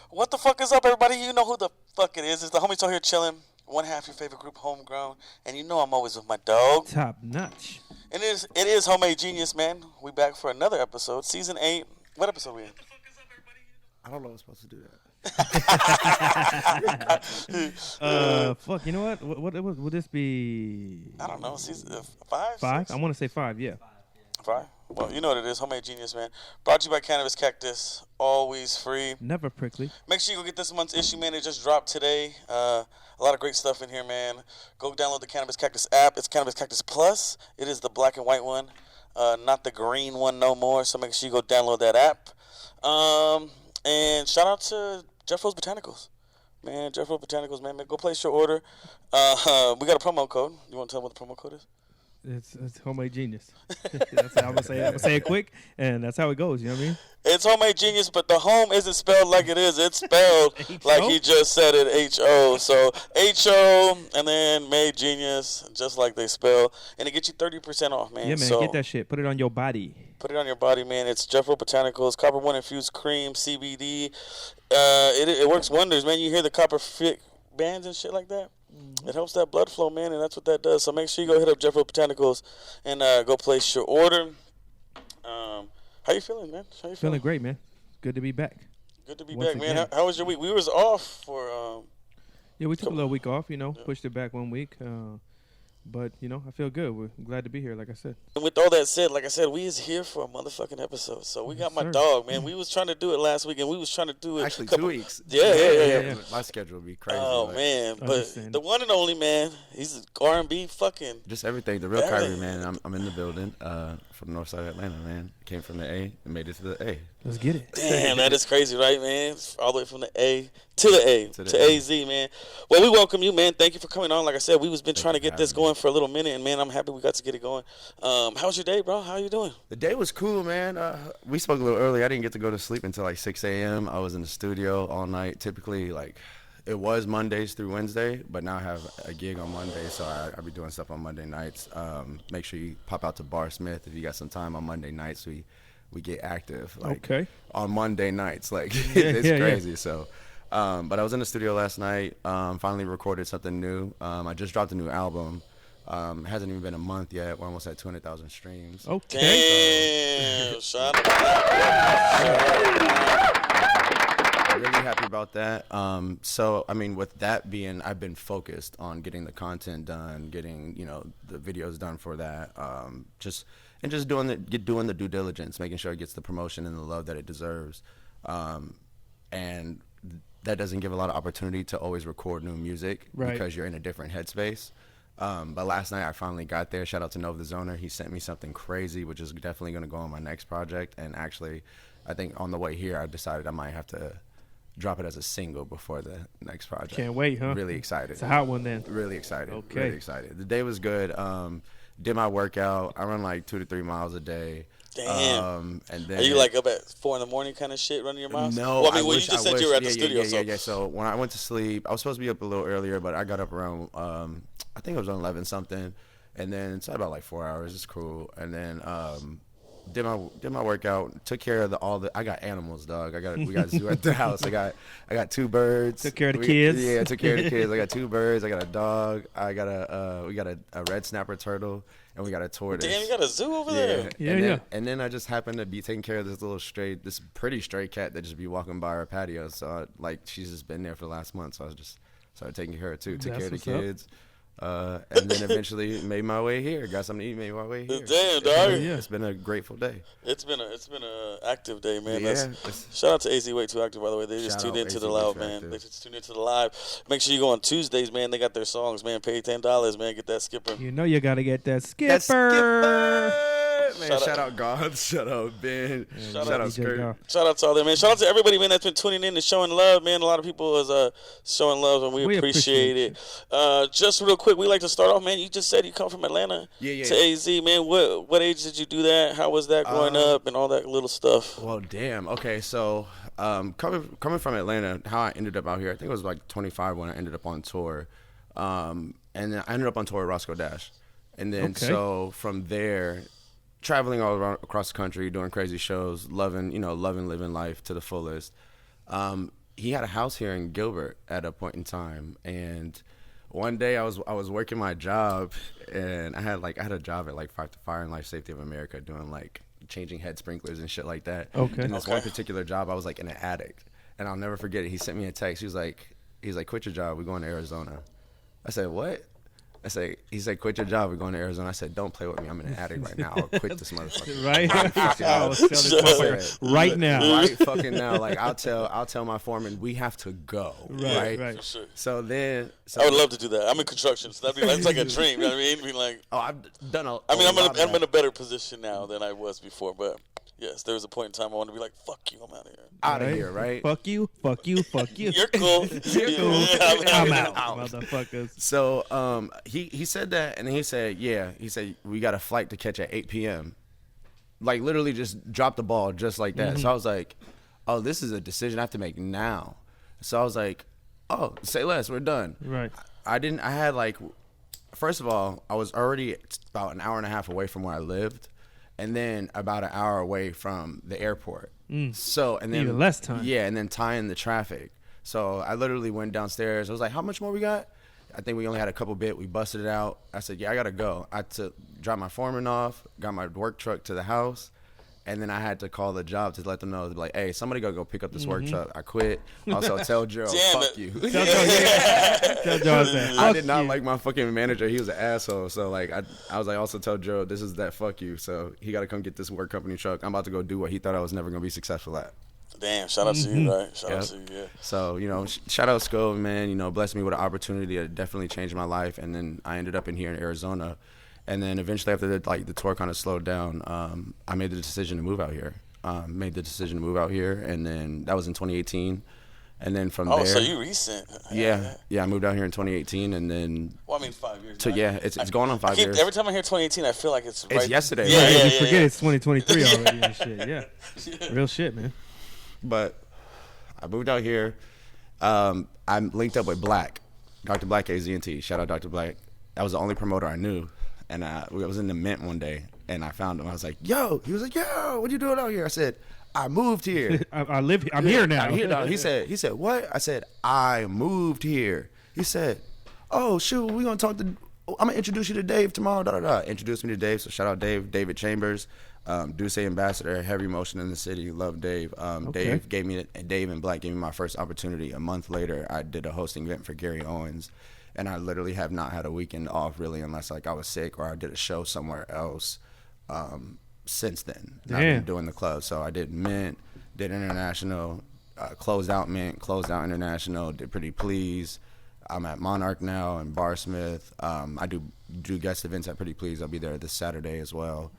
What the fuck is up, everybody? You know who the fuck it is. It's the homies out here chilling. One half your favorite group, Homegrown. And you know I'm always with my dog. Top notch. And it is Homemade Genius, man. We back for another episode. Season 8. What episode we in? I don't know what's supposed to do that. Fuck, you know what? What would this be? I don't know. Season 5? 5? 6? I want to say 5, yeah. 5? Well, you know what it is. Homemade Genius, man. Brought to you by Cannabis Cactus. Always free. Never prickly. Make sure you go get this month's issue, man. It just dropped today. A lot of great stuff in here, man. Go download the Cannabis Cactus app. It's Cannabis Cactus Plus. It is the black and white one, not the green one no more. So make sure you go download that app. And shout out to Jeff Rose Botanicals. Man, Jeff Rose Botanicals, man. Go place your order. We got a promo code. You want to tell them what the promo code is? It's Homemade Genius. That's how I'm going to say it. I'm going to say it quick, and that's how it goes. You know what I mean? It's Homemade Genius, but the home isn't spelled like it is. It's spelled like he just said it, H-O. So H-O and then Made Genius, just like they spell. And it gets you 30% off, man. Yeah, man. So get that shit. Put it on your body. put it on your body, man. It's Jeff Rose Botanicals, Copper One infused cream, CBD. It works wonders, man. You hear the copper fit bands and shit like that. It helps that blood flow, man, and that's what that does. So make sure you go hit up Jeff Rose Botanicals and go place your order. How you feeling, man? How you Feeling great, man. Good to be back. Good to be Once back, man. again. How was your week? We was off for Yeah, we took a little week off, pushed it back 1 week. But, I feel good. We're glad to be here, like I said. And with all that said, like I said, we is here for a motherfucking episode. So we got my dog, man. We was trying to do it last week, and we was trying to do it. Actually, 2 weeks. Yeah. My schedule would be crazy. Oh, man. But the one and only, man, he's R&B fucking. Just everything. The Real Khiry, man. I'm in the building from the north side of Atlanta, man. Came from the A and made it to the A. Let's get it. Damn, that is crazy, right, man? All the way from the A to the A To the to A. AZ, man. Well, we welcome you, man. Thank you for coming on. Like I said, we was been trying to you get for this having going for a little minute, and man, I'm happy we got to get it going. How's your day, bro? How you doing? The day was cool, man. We spoke a little early. I didn't get to go to sleep until like 6 a.m. I was in the studio all night. Typically, it was Mondays through Wednesday, but now I have a gig on Monday, so I'll be doing stuff on Monday nights. Make sure you pop out to Bar Smith if you got some time on Monday nights. We get active, on Monday nights. It's crazy. So, but I was in the studio last night. Finally recorded something new. I just dropped a new album. Hasn't even been a month yet. We're almost at 200,000 streams. Damn, shout out. Really happy about that. So, I mean, with that being, I've been focused on getting the content done, getting, the videos done for that. Just doing the due diligence, making sure it gets the promotion and the love that it deserves. And that doesn't give a lot of opportunity to always record new music because you're in a different headspace. But last night I finally got there. Shout out to Nova the Zoner. He sent me something crazy, which is definitely going to go on my next project. And actually, I think on the way here, I decided I might have to drop it as a single before the next project. Can't wait, huh? Really excited. It's a hot one then. Really excited. Okay. Really excited. The day was good. Did my workout. I run like 2 to 3 miles a day. Damn. And then Are you like up at 4 a.m. kind of shit running your miles? No. Well, I mean, you just said you were at the studio. Yeah. So when I went to sleep, I was supposed to be up a little earlier, but I got up around, I think it was 11 something. And then it's about like 4 hours. It's cool. And then did my workout. Took care of I got animals, dog. We got a zoo at the house. I got 2 birds. Took care of the kids. Yeah, I took care of the kids. I got 2 birds. I got a dog. We got a red snapper turtle. And we got a tortoise. Damn, you got a zoo over there. Yeah. And then I just happened to be taking care of this pretty stray cat that just be walking by our patio. So she's just been there for the last month. So I just started taking care of her too. Took care of the kids. And then eventually made my way here. Got something to eat, made my way here. Damn, dog. It's been a grateful day. It's been a active day, man. Yeah. Shout out to AZ Way Too Active, by the way. They just Shout tuned out into AZ the Way live, Too man. Active. They just tuned into the live. Make sure you go on Tuesdays, man. They got their songs, man. Pay $10, man. Get that skipper. You know you got to get that skipper. Man, shout out God. Shout out Ben. Shout out Skirt. Shout out to all them, man. Shout out to everybody, man, that's been tuning in and showing love, man. A lot of people is showing love, and we appreciate it. Just real quick, we like to start off, man. You just said you come from Atlanta to AZ, man. What age did you do that? How was that growing up and all that little stuff? Well, damn. Okay, so coming from Atlanta, how I ended up out here, I think it was like 25 when I ended up on tour. And then I ended up on tour with Roscoe Dash. And then so from there, traveling all around across the country, doing crazy shows, loving living life to the fullest. he had a house here in Gilbert at a point in time, and one day I was working my job, and I had a job at like Fire and Life Safety of America doing like changing head sprinklers and shit like that. Okay. And this one particular job, I was like in an attic, and I'll never forget it. He sent me a text. He's like, quit your job. We're going to Arizona. I said, what? He said, quit your job. We're going to Arizona. I said, don't play with me. I'm in an attic right now. I'll quit this motherfucker. Right? I was telling this motherfucker right now. Right fucking now. Like, I'll tell my foreman, we have to go. Right. For sure. So then. I would love to do that. I'm in construction, so it's like a dream. You know what I mean? Be like, I've done a I'm lot of in a better position now than I was before, but yes, there was a point in time I wanted to be like, fuck you, I'm out of here. Out of here, right? Fuck you. You're cool. You're cool. I'm out, motherfuckers. So he said that, and then he said, we got a flight to catch at 8 p.m. Like, literally just dropped the ball just like that. So I was like, oh, this is a decision I have to make now. So I was like, oh, say less, we're done. Right. I had like, first of all, I was already about an hour and a half away from where I lived, and then about an hour away from the airport. So, and then even less time. Yeah, and then tying the traffic. So I literally went downstairs. I was like, how much more we got? I think we only had a couple bit. We busted it out. I said, yeah, I got to go. I dropped my foreman off, got my work truck to the house, and then I had to call the job to let them know, like, hey, somebody go pick up this work truck. I quit. Also, tell Gerald, fuck you. Tell Gerald that. I did not like my fucking manager. He was an asshole. So, like, I was like, also tell Gerald, this is that fuck you. So he got to come get this work company truck. I'm about to go do what he thought I was never going to be successful at. Damn, shout out to you, right? Shout out to you, yeah. So, shout out Scove, man. Blessed me with an opportunity that definitely changed my life. And then I ended up here in Arizona. And then eventually after the tour kind of slowed down, I made the decision to move out here. And then that was in 2018. And then from there. Oh, so you recent. Yeah, I moved out here in 2018, and then. Well, I mean, 5 years. It's going on 5 years. Every time I hear 2018, I feel like it's right. It's yesterday. Yeah, you forget it's 2023 already and shit. Yeah. Real shit, man. But I moved out here. I'm linked up with Black, Dr. Black AZNT. Shout out Dr. Black. That was the only promoter I knew. And I was in the Mint one day, and I found him. I was like, yo. He was like, yo, what you doing out here? I said, I moved here. I live here. I'm here now. I'm here now. He said, what? I said, I moved here. He said, oh, shoot, we're going to talk to, I'm going to introduce you to Dave tomorrow, Introduced me to Dave, so shout out Dave, David Chambers, Duce Ambassador, heavy motion in the city, love Dave. Okay. Dave and Black gave me my first opportunity. A month later, I did a hosting event for Gary Owens. And I literally have not had a weekend off, really, unless like I was sick or I did a show somewhere else since then. And I've been doing the club. So I did Mint, did International, closed out Mint, closed out International, did Pretty Please. I'm at Monarch now and Barsmith. I do guest events at Pretty Please. I'll be there this Saturday as well.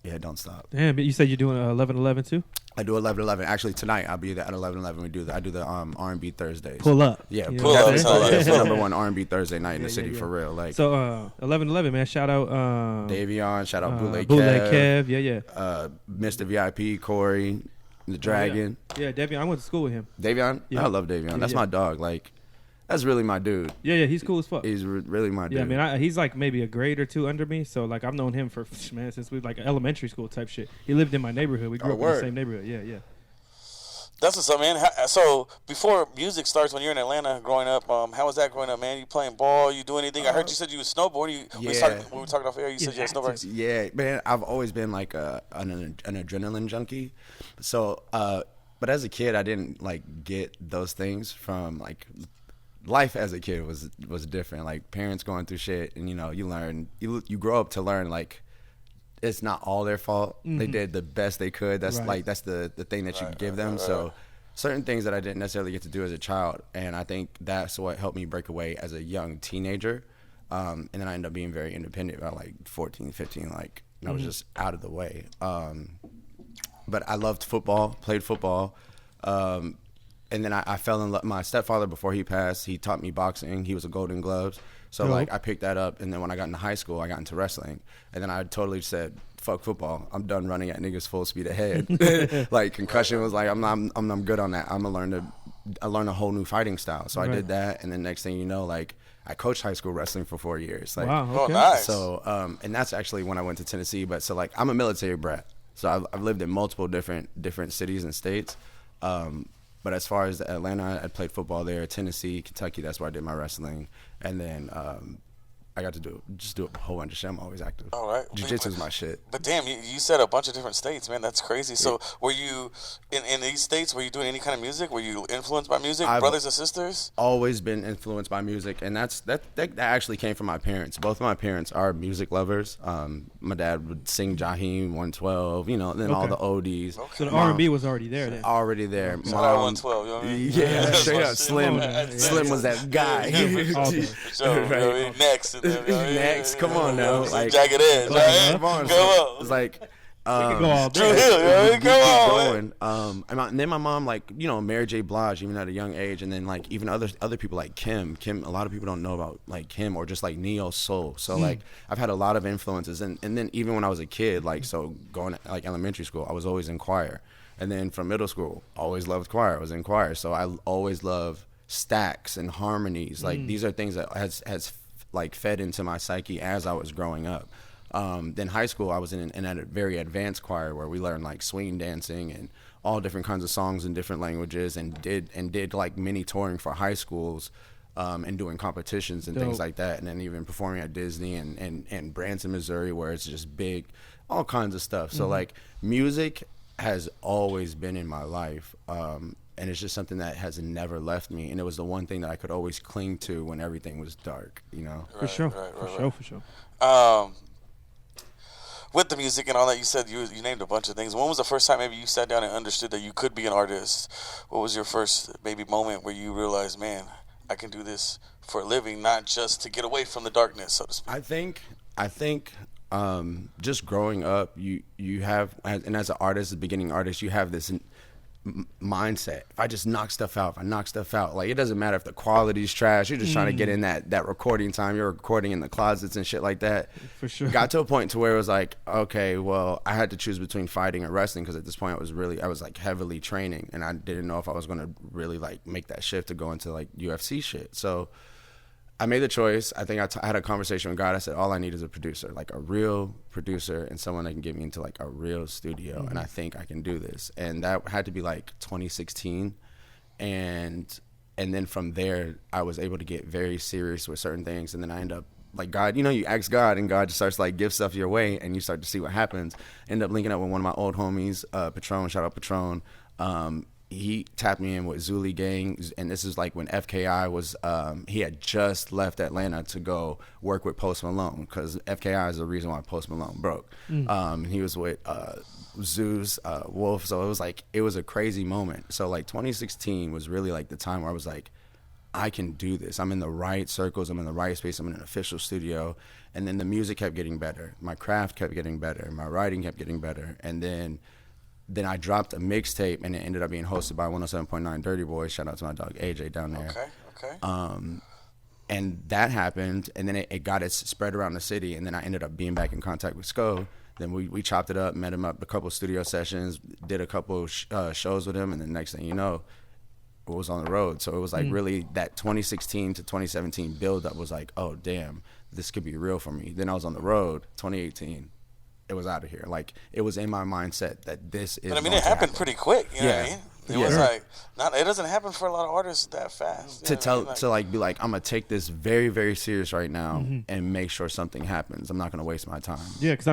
Yeah, don't stop. Damn, but you said you're doing 11/11 too? I do 11/11. Actually, tonight I'll be there at 11/11. I do the R&B Thursdays. Pull up. Yeah, pull up. It's the number one R&B Thursday night in the city for real. Like, so 11/11, man. Shout out Davion. Shout out Bootleg Kev. Yeah. Mr. VIP, Corey, the Dragon. Yeah, Davion. I went to school with him. Davion. Yeah. I love Davion. That's my dog. Like, that's really my dude. Yeah, he's cool as fuck. He's really my dude. Yeah, I mean, he's like maybe a grade or two under me. So like, I've known him for since we was like elementary school type shit. He lived in my neighborhood. We grew up in the same neighborhood. Yeah. That's what's up, man. So before music starts, when you're in Atlanta growing up, how was that growing up, man? You playing ball? You do anything? I heard you said you was snowboarding. When we were talking off air, you said you had snowboards. Yeah, man. I've always been like an adrenaline junkie. So, but as a kid, I didn't like get those things from like. Life as a kid was different. Like parents going through shit, and you learn. You grow up to learn like it's not all their fault. They did the best they could. That's that's the thing that you give them. So certain things that I didn't necessarily get to do as a child, and I think that's what helped me break away as a young teenager. And then I ended up being very independent about like 14, 15. Like I was just out of the way. But I loved football, played football. And then I fell in love. My stepfather, before he passed, he taught me boxing. He was a Golden Gloves. So, like, I picked that up. And then when I got into high school, I got into wrestling. And then I totally said, fuck football. I'm done running at niggas full speed ahead. Like, concussion was like, I'm good on that. I learned a whole new fighting style. So I did that. And then next thing you know, like, I coached high school wrestling for 4 years. Like, wow, okay. Oh, nice. So, and that's actually when I went to Tennessee. But so, like, I'm a military brat. So I've lived in multiple different cities and states. But as far as Atlanta, I played football there. Tennessee, Kentucky, that's where I did my wrestling. And then I got to do a whole bunch of shit. I'm always active. All right. Jiu-jitsu is my shit. But damn, you said a bunch of different states, man. That's crazy. So were you, in these states, were you doing any kind of music? Were you influenced by music, brothers and sisters? Always been influenced by music, and that actually came from my parents. Both of my parents are music lovers. My dad would sing Jaheim 112, and then all the oldies. Okay. So the R&B was already there then? Already there. So 112, you know what I mean? Yeah, straight up. Slim was that guy. Right. Next. Next, come on now. Like Jagged Edge, right? Come on. It's like we could go all day. Drew Hill, come on. And then my mom, Mary J. Blige, even at a young age, and then even other people like Kim. A lot of people don't know about Kim or just neo soul. So I've had a lot of influences, and then even when I was a kid, so going to elementary school, I was always in choir, and then from middle school, always loved choir. I was in choir, so I always loved stacks and harmonies. These are things that has fed into my psyche as I was growing up. Then high school, I was in a very advanced choir where we learned swing dancing and all different kinds of songs in different languages, and did mini touring for high schools, and doing competitions and things like that, and then even performing at Disney and Branson, Missouri, where it's just big, all kinds of stuff. So music has always been in my life. And it's just something that has never left me. And it was the one thing that I could always cling to when everything was dark, For sure. With the music and all that, you said you named a bunch of things. When was the first time maybe you sat down and understood that you could be an artist? What was your first maybe moment where you realized, man, I can do this for a living, not just to get away from the darkness, so to speak? I think just growing up, you have, and as an artist, a beginning artist, you have this mindset. If I just knock stuff out, it doesn't matter if the quality's trash. You're just trying to get in that recording time. You're recording in the closets and shit like that. For sure. Got to a point to where it was okay, well, I had to choose between fighting and wrestling, because at this point I was heavily training, and I didn't know if I was going to really make that shift to go into UFC shit. So I made the choice. I think I had a conversation with God. I said, all I need is a producer, a real producer, and someone that can get me into a real studio. And I think I can do this. And that had to be 2016. And then from there, I was able to get very serious with certain things. And then I end up God, you ask God, and God just starts give stuff your way, and you start to see what happens. End up linking up with one of my old homies, Patron, shout out Patron. He tapped me in with Zuli Gang, and this is when FKI was, he had just left Atlanta to go work with Post Malone, because FKI is the reason why Post Malone broke. He was with Zeus, Wolf, so it was a crazy moment. So 2016 was really the time where I was I can do this. I'm in the right circles, I'm in the right space, I'm in an official studio, and then the music kept getting better. My craft kept getting better, my writing kept getting better, and then I dropped a mixtape, and it ended up being hosted by 107.9 Dirty Boys. Shout out to my dog AJ down there. Okay. And that happened, and then it got it spread around the city, and then I ended up being back in contact with Sko. Then we chopped it up, met him up a couple studio sessions, did a couple shows with him, and the next thing you know, it was on the road. So it was really that 2016 to 2017 build up was oh damn, this could be real for me. Then I was on the road, 2018. It was out of here. It was in my mindset that this is. But it happened pretty quick. You know what I mean? It was it doesn't happen for a lot of artists that fast. Be I'm gonna take this very, very serious right now and make sure something happens. I'm not gonna waste my time. Yeah, because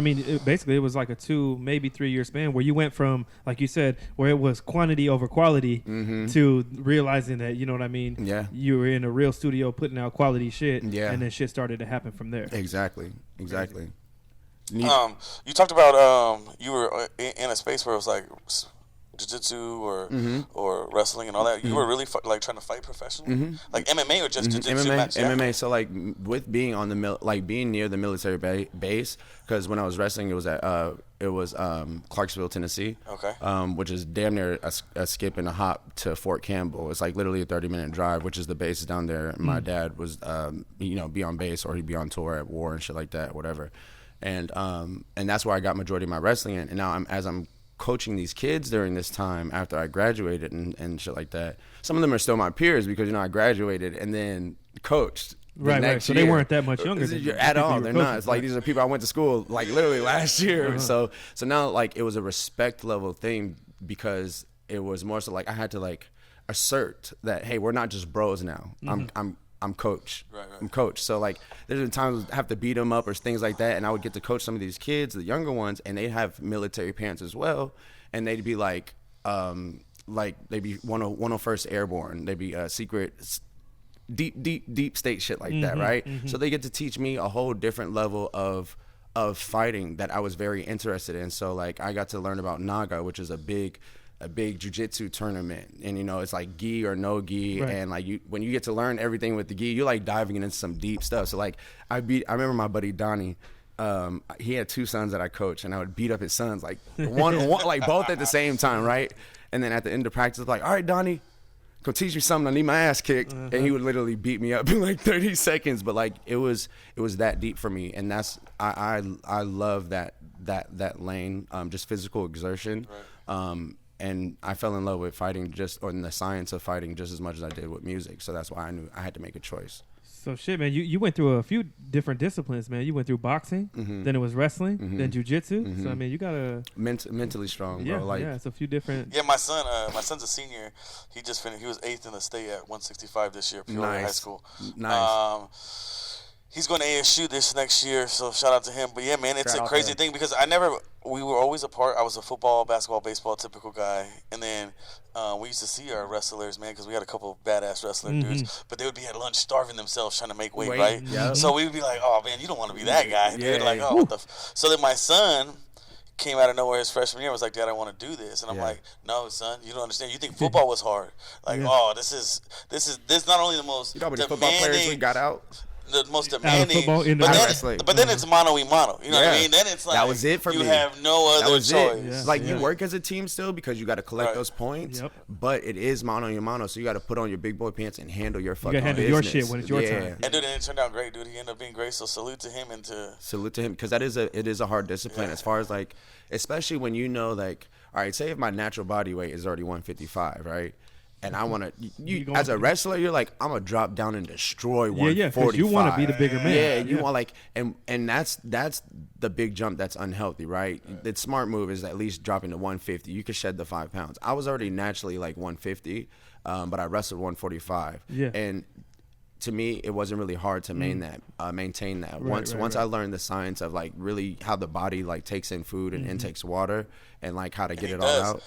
basically it was a 2, maybe 3 year span where you went from, like you said, where it was quantity over quality to realizing that, you know what I mean? Yeah. You were in a real studio putting out quality shit. Yeah. And then shit started to happen from there. Exactly. You talked about you were in a space where it was jiu-jitsu or wrestling and all that. You were really trying to fight professionally, MMA or just jiu-jitsu match? MMA. So with being on the being near the military base, because when I was wrestling, it was Clarksville, Tennessee. Okay. Which is damn near a skip and a hop to Fort Campbell. It's literally a 30-minute drive, which is the base down there. My dad was be on base, or he'd be on tour at war and shit like that, whatever. And that's where I got majority of my wrestling in. And now as I'm coaching these kids during this time after I graduated and shit like that, some of them are still my peers because I graduated and then coached. Right. So they weren't that much younger than you at all. They're not. It's these are people I went to school literally last year. So now it was a respect level thing, because it was more so I had to assert that, hey, we're not just bros now. I'm coach. Right. I'm coach. So like, there's been times I have to beat them up or things like that, and I would get to coach some of these kids, the younger ones, and they have military parents as well, and they'd be like they'd be 101st Airborne, they'd be secret, deep state shit like that, right? So they get to teach me a whole different level of fighting that I was very interested in. So like, I got to learn about Naga, which is a big jiu-jitsu tournament, and it's like gi or no gi, right. and like when you get to learn everything with the gi, you're like diving into some deep stuff. So like, I remember my buddy Donnie, he had 2 sons that I coached, and I would beat up his sons like one like both at the same time, right? And then at the end of practice, like, all right, Donnie, go teach me something. I need my ass kicked. And he would literally beat me up in like 30 seconds. But like, it was that deep for me. And that's, I love that lane, just physical exertion. Right. And I fell in love with fighting or in the science of fighting just as much as I did with music. So that's why I knew I had to make a choice. So shit, man, you went through a few different disciplines, man. You went through boxing, then it was wrestling, then jiu-jitsu. So I mean, you gotta mentally strong, bro. Like, it's a few different. Yeah, my son's a senior. He just finished. He was 8th in the state at 165 this year, Peoria High School. Nice. He's going to ASU this next year, so shout out to him. But yeah, man, it's a crazy thing because we were always apart. I was a football, basketball, baseball typical guy, and then we used to see our wrestlers, man, because we had a couple of badass wrestler dudes, but they would be at lunch starving themselves trying to make weight, right? Yep. So we would be like, oh man, you don't want to be that guy, dude. Like, oh, what the so then my son came out of nowhere his freshman year, was like, Dad, I want to do this. And I'm like, no, son, you don't understand. You think football was hard. Like, oh, this is not only the most you know how many football players we got out? The most demanding, but then it's mano-a-mano. You know what I mean? Then it's like that was it for you me. have no other choice. Yeah. Like you work as a team still because you got to collect those points. Yep. But it is mano-a-mano, so you got to put on your big boy pants and handle your fucking business. You got to handle your shit when it's your time. And dude, it turned out great, dude. He ended up being great. So salute to him because it is a hard discipline as far as like, especially when like, all right, say if my natural body weight is already 155, right? And I want to, as a wrestler, you're like, I'm going to drop down and destroy 145. Yeah, because you want to be the bigger man. Yeah, you want like, and that's the big jump that's unhealthy, right? The smart move is at least dropping to 150. You could shed the 5 pounds. I was already naturally like 150, but I wrestled 145. Yeah. And to me, it wasn't really hard to maintain that. Once I learned the science of like really how the body like takes in food and intakes water and like how to get it all out.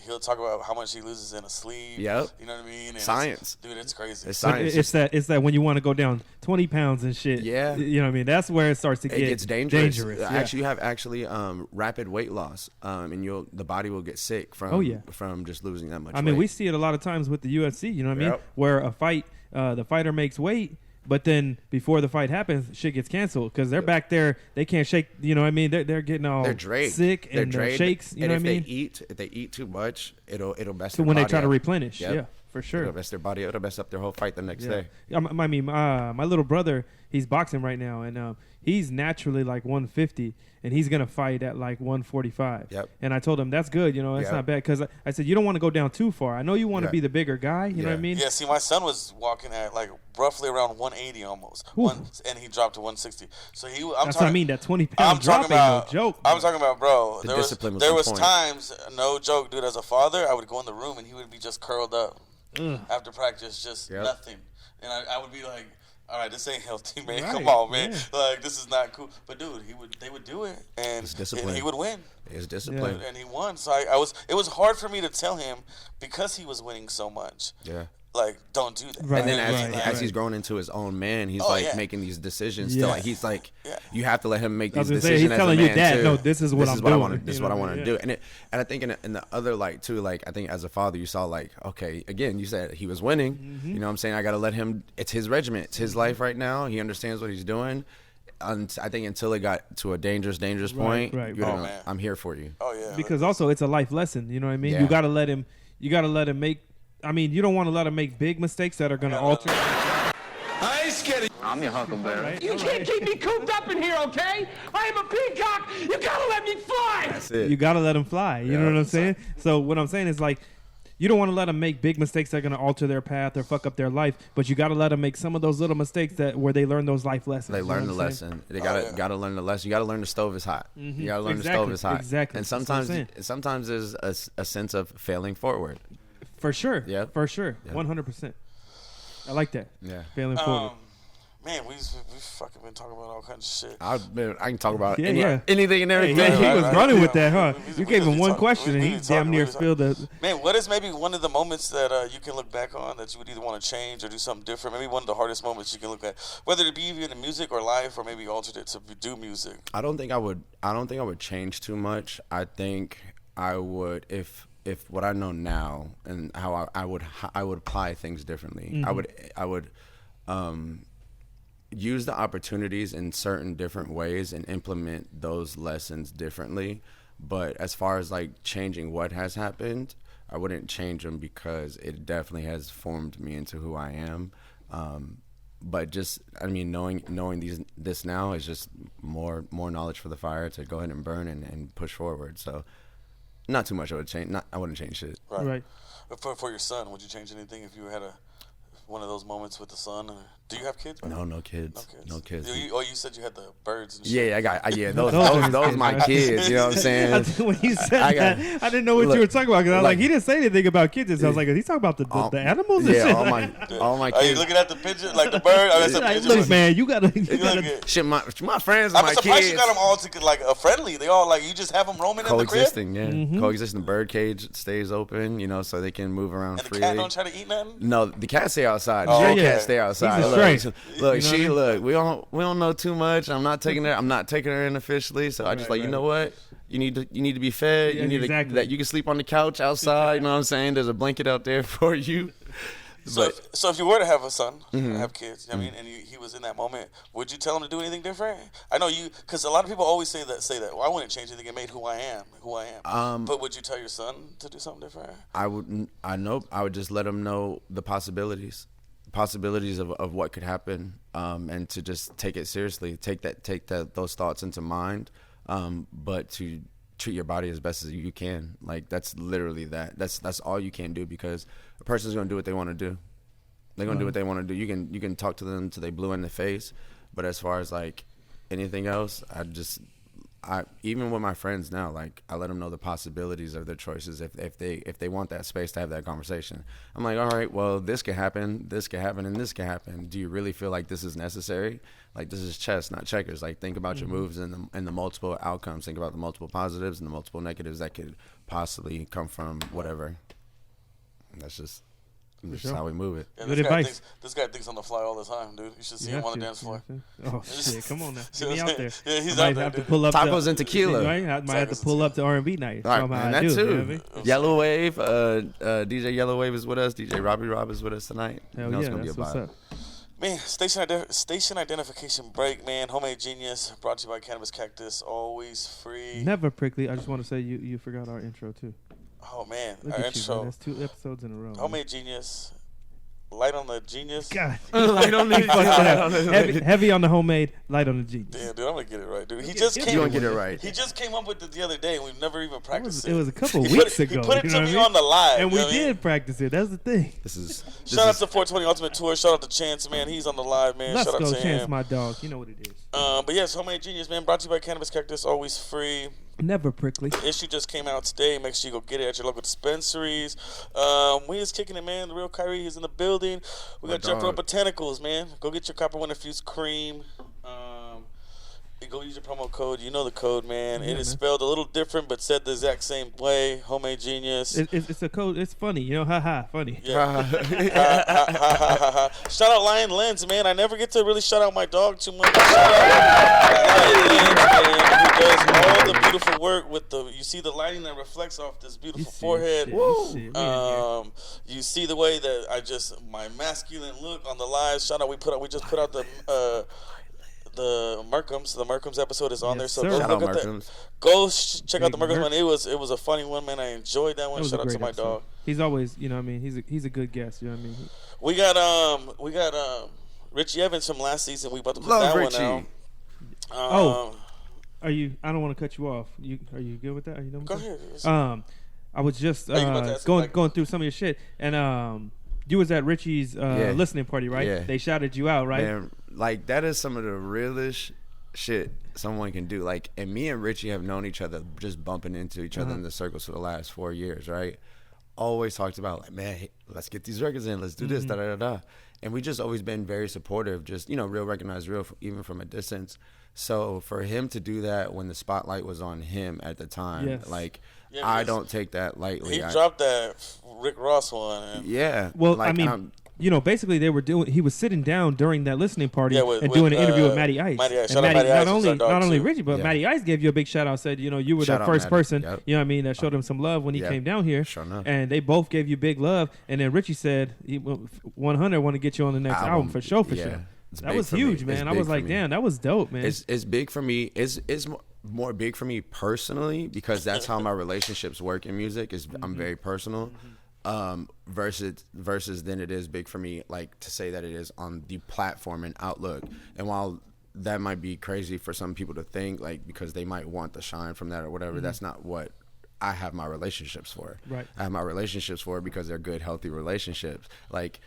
He'll talk about how much he loses in a sleeve. Yep. You know what I mean? And science. Dude, it's crazy. It's science. It's that when you want to go down 20 pounds and shit. Yeah. You know what I mean? That's where it starts to get dangerous. Yeah. Actually, you have rapid weight loss, and the body will get sick from just losing that much weight. I mean, we see it a lot of times with the UFC, you know what I mean? Where a fight, the fighter makes weight, but then before the fight happens, shit gets canceled because they're back there. They can't shake. You know what I mean? They're getting all sick and shakes. You know what I mean? If they eat too much, it'll mess their body up. So when they try to replenish, yeah, for sure. It'll mess their body up. It'll mess up their whole fight the next day. I mean, my little brother, he's boxing right now, and he's naturally like 150, and he's gonna fight at like 145. Yep. And I told him that's good. You know, that's not bad because I said you don't want to go down too far. I know you want to be the bigger guy. You know what I mean? Yeah. See, my son was walking at like roughly around 180 almost, and he dropped to 160. So that's what I mean. That 20 pound drop ain't no joke. I'm talking about, bro. There was point. Times, no joke, dude. As a father, I would go in the room and he would be just curled up after practice, just nothing, and I would be like, all right, this ain't healthy, man. Right. Come on, man. Yeah. Like, this is not cool. But dude, they would do it, and he would win. It's discipline, and he won. So it was hard for me to tell him because he was winning so much. Yeah. Like, don't do that. Right. And then as he's growing into his own man, he's making these decisions. Still, like he's like, you have to let him make these decisions. He's telling as a you, man Dad, too. no, this is what I'm doing. This is what I want to do. And I think in the other light too, like I think as a father, you saw like, okay, again, you said he was winning. You know what I'm saying? I got to let him. It's his regiment. It's his life right now. He understands what he's doing. I think until it got to a dangerous point, I'm here for you. Oh yeah. Because also it's a life lesson. You know what I mean? Yeah. You got to let him. You got to let him make. I mean, you don't want to let him make big mistakes that are going to alter. I ain't scared. I'm your huckleberry. Right? You can't keep me cooped up in here, okay? I am a peacock. You got to let me fly. That's it. You got to let him fly. You know what I'm saying? So what I'm saying is like, you don't want to let them make big mistakes that are going to alter their path or fuck up their life, but you got to let them make some of those little mistakes where they learn those life lessons. They learn the lesson. They got to learn the lesson. You got to learn the stove is hot. You got to learn the stove is hot. Exactly. And sometimes there's a sense of failing forward. For sure. Yeah. For sure. 100%. I like that. Yeah. Failing forward. Man, we fucking been talking about all kinds of shit. I can talk about anything and everything. He was running with that, huh? You gave him one question and he damn near spilled the. Man, what is maybe one of the moments that you can look back on that you would either want to change or do something different? Maybe one of the hardest moments you can look at, whether it be even in music or life, or maybe altered it to do music. I don't think I would change too much. I think I would if what I know now and how I would apply things differently. Mm-hmm. I would use the opportunities in certain different ways and implement those lessons differently. But as far as like changing what has happened, I wouldn't change them because it definitely has formed me into who I am. But just, I mean, knowing this now is just more knowledge for the fire to go ahead and burn and push forward. So not too much I would change. I wouldn't change shit. Right. For your son, would you change anything if you had one of those moments with the son? Do you have kids? No kids. No kids. You said you had the birds and Yeah, shit. I got those my kids. You know what I'm saying? When you said that, I didn't know what you were talking about because I was like, he didn't say anything about kids. So I was like, is he talking about the animals? And yeah, shit? all my Are you kids. looking at the pigeon, like the bird? I mean, like, look, man, you gotta. Shit, my friends are my kids. I'm surprised you got them all to like friendly. They all like you just have them roaming in the crib. Coexisting, yeah. Mm-hmm. Coexisting. The bird cage stays open, you know, so they can move around and freely. And the cat don't try to eat nothing. No, the cats stay outside. Oh, The cats stay outside. Look, we don't know too much. I'm not taking her in officially, so I just you know what? You need to be fed. Yeah, you need that you can sleep on the couch outside. You know what I'm saying? There's a blanket out there for you. So if you were to have a son, have kids, you know what I mean, and he was in that moment, would you tell him to do anything different? I know you, because a lot of people always say that. Well, I wouldn't change anything. It made who I am. But would you tell your son to do something different? I would just let him know the possibilities of what could happen, and to just take it seriously, take those thoughts into mind, but to treat your body as best as you can. Like that's literally that's all you can do, because a person's going to do what they want to do. They're going to do what they want to do. You can talk to them till they blue in the face, but as far as like anything else, I even with my friends now, like I let them know the possibilities of their choices if they want that space to have that conversation. I'm like, all right, well, this could happen, and this could happen. Do you really feel like this is necessary? Like this is chess, not checkers. Like think about your moves and the multiple outcomes. Think about the multiple positives and the multiple negatives that could possibly come from whatever. And that's just how we move it. Yeah, Good advice. This guy thinks on the fly all the time, dude. You should see him on the dance floor. Oh shit! Come on now, get me out there. Yeah, he's I out might there. have to pull up Tacos and tequila. Right? I might have to pull up to R&B night. All right, man, that too. You know what I mean? Yellow Wave, DJ Yellow Wave is with us. DJ Robbie Rob is with us tonight. Hell it's yeah, gonna that's be a what's vibe. up. Man, station identification break, man. Homemade Genius, brought to you by Cannabis Cactus, always free. Never prickly. I just want to say you forgot our intro too. Oh man, Look our at intro. you, man. That's 2 episodes in a row. Homemade Genius, light on the genius. God, Light on the heavy on the homemade, light on the genius. Damn, dude, I'm gonna get it right, dude. You gonna get it right. He just came up with it the other day, and we've never even practiced it. It was a couple weeks ago. He put it you to know me what I mean? on the live, and we you know did practice it. That's the thing. Shout out to 420 Ultimate Tour. Shout out to Chance, man. He's on the live, man. Let's Shout go, out to Chance, him. my dog. You know what it is. But yes, Homemade Genius, man. Brought to you by Cannabis Cactus, always free. Never prickly. The issue just came out today. Make sure you go get it at your local dispensaries. We is kicking it, man. The Real Khiry, he's in the building. We got Jeffro Botanicals, man. Go get your Copper One Infused Cream. Go use your promo code. You know the code, man. Yeah, it is spelled a little different, but said the exact same way. Homemade Genius. It's a code. It's funny. You know, funny. Yeah. Shout out Lion Lens, man. I never get to really shout out my dog too much. Shout out Lion Lens, man, who does all the beautiful work with you see the lighting that reflects off this beautiful forehead. You see the way that my masculine look on the live. Shout out, we just put out the Merkums. The Merkums episode is on there, so go look at that. Go check out the Merkums one. It was a funny one, man. I enjoyed that one. Shout out to my dog. He's always, you know what I mean, he's a good guest, you know what I mean. We got Richie Evans from last season. We about to put that Richie. one out. Are you? I don't want to cut you off. Are you good with that? Are you done with that? Go ahead. I was just going through some of your shit, and you was at Richie's listening party, right? Yeah. They shouted you out, right? Man, like that is some of the realest shit someone can do. Like, and me and Richie have known each other, just bumping into each other in the circles for the last 4 years, right? always talked about, like, man, hey, let's get these records in. Let's do this, da-da-da-da. And we just always been very supportive, just, you know, real recognize real, even from a distance. So for him to do that when the spotlight was on him at the time, like, I don't take that lightly. He dropped that Rick Ross one. Well, like, I mean, you know, basically he was sitting down during that listening party and doing an interview with Matty Ice. Matty Ice. And Matty, Ice not only Richie, but Matty Ice gave you a big shout out, said, you know, you were the first person, you know what I mean, that showed him some love when he came down here. Sure enough. And they both gave you big love. And then Richie said, 100 want to get you on the next album for sure. That was huge, man. I was like, damn, that was dope, man. It's big for me. It's more big for me personally because that's how my relationships work in music. I'm very personal. Versus then it is big for me, like, to say that it is on the platform and outlook. And while that might be crazy for some people to think, like, because they might want the shine from that or whatever, that's not what I have my relationships for. Right. I have my relationships for because they're good, healthy relationships. Like,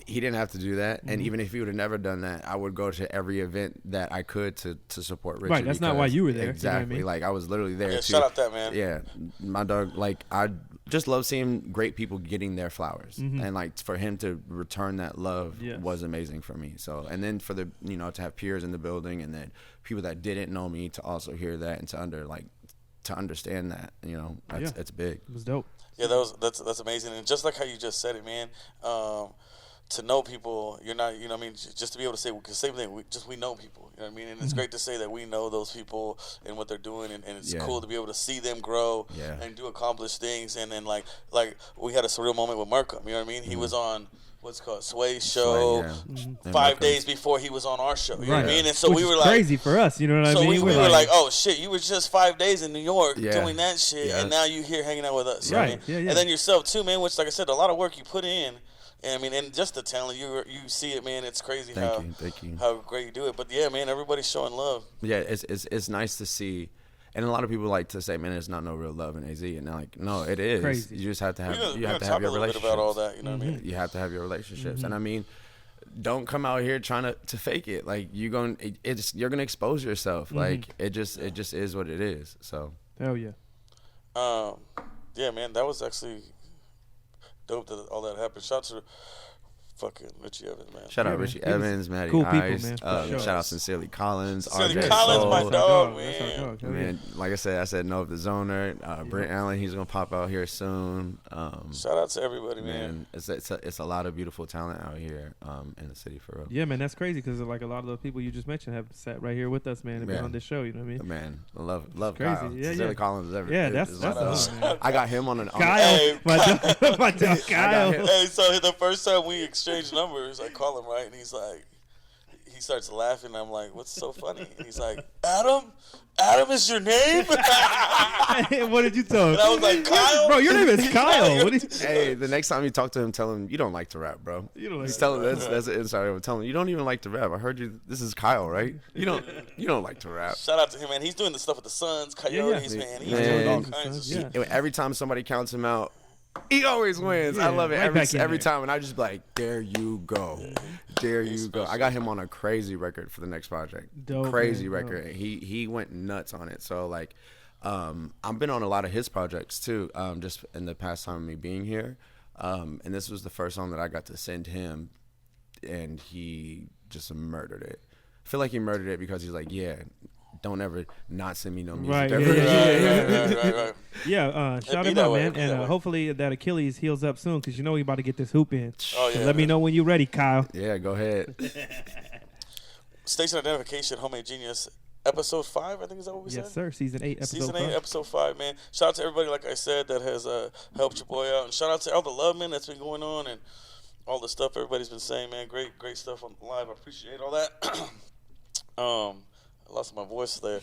he didn't have to do that, and even if he would have never done that, I would go to every event that I could to support Richard. Right, that's not why you were there. Exactly. You know what I mean? Like, I was literally there. Shout out that, man. Yeah, my dog. Like, I just love seeing great people getting their flowers, and like for him to return that love was amazing for me. So, and then for the to have peers in the building, and then people that didn't know me to also hear that and to understand that, it's big. It was dope. Yeah, that's amazing, and just like how you just said it, man. To know people, you're not, what I mean, just to be able to say, because same thing, we know people, you know what I mean? And it's great to say that we know those people and what they're doing, and it's cool to be able to see them grow and do accomplished things. And then, like we had a surreal moment with Markham, you know what I mean? He was on what's called Sway's show 5 days before he was on our show, you know what I mean? And so we were like, crazy for us, you know what I mean? So we were like, oh shit, you were just 5 days in New York doing that shit, and now you here hanging out with us, you know what I mean? And then yourself too, man, which, like I said, a lot of work you put in. And I mean, and just the talent, you see it, man. It's crazy how great you do it. But yeah, man, everybody's showing love. Yeah, it's nice to see, and a lot of people like to say, man, there's not no real love in AZ, and they're like, no, it is. Crazy. You just have to have have your relationships. About all that, you know what I mean? You have to have your relationships, and I mean, don't come out here trying to fake it. Like you're gonna expose yourself. Like it just is what it is. So hell yeah. Yeah, man, that was actually dope that all that happened. Shout out to fucking Richie Evans, man. Shout out Richie Evans, Matty cool Ice. People, man. Shout out Sincerely Collins. Sincerely RJ Collins, Soul. my dog, man. Man, like I said no of the zoner. Brent Allen, he's gonna pop out here soon. Shout out to everybody, man. It's a lot of beautiful talent out here in the city for real. Yeah, man, that's crazy because like a lot of the people you just mentioned have sat right here with us, man, and been on this show. You know what I mean? Man, I love crazy. Kyle. Yeah, Sincerely Collins is everything. Yeah, that's I got him on an Kyle. My dog Kyle. Hey, so the first time we exchanged numbers, I call him, right, and he's like, he starts laughing. I'm like, what's so funny? And he's like, Adam is your name? What did you tell him? And I was like, Kyle? Bro, your name is Kyle. Hey, the next time you talk to him, tell him you don't like to rap, bro. You don't like to rap. That's an insider. Tell him you don't even like to rap. I heard you. This is Kyle, right? You don't like to rap. Shout out to him, man. He's doing the stuff with the Suns, Coyotes, man. He's doing all kinds of shit. Every time somebody counts him out, he always wins. I love it every time, and I just be like, there you go. There you go. I got him on a crazy record for the next project. Crazy record. He went nuts on it. So like, I've been on a lot of his projects too. Just in the past time of me being here, and this was the first song that I got to send him, and he just murdered it. I feel like he murdered it because he's like, don't ever not send me no music. Right. Right. Yeah, shout him out, man. And hopefully that Achilles heals up soon because you know we about to get this hoop in. Oh, yeah. Let me know when you're ready, Kyle. Yeah, go ahead. Station Identification, Homemade Genius, episode 5, I think is that what we said? Yes, sir. Season 8, episode 5. Season 8, episode 5, man. Shout out to everybody, like I said, that has helped your boy out. And shout out to all the love, man, that's been going on and all the stuff everybody's been saying, man. Great stuff on live. I appreciate all that. I lost my voice there.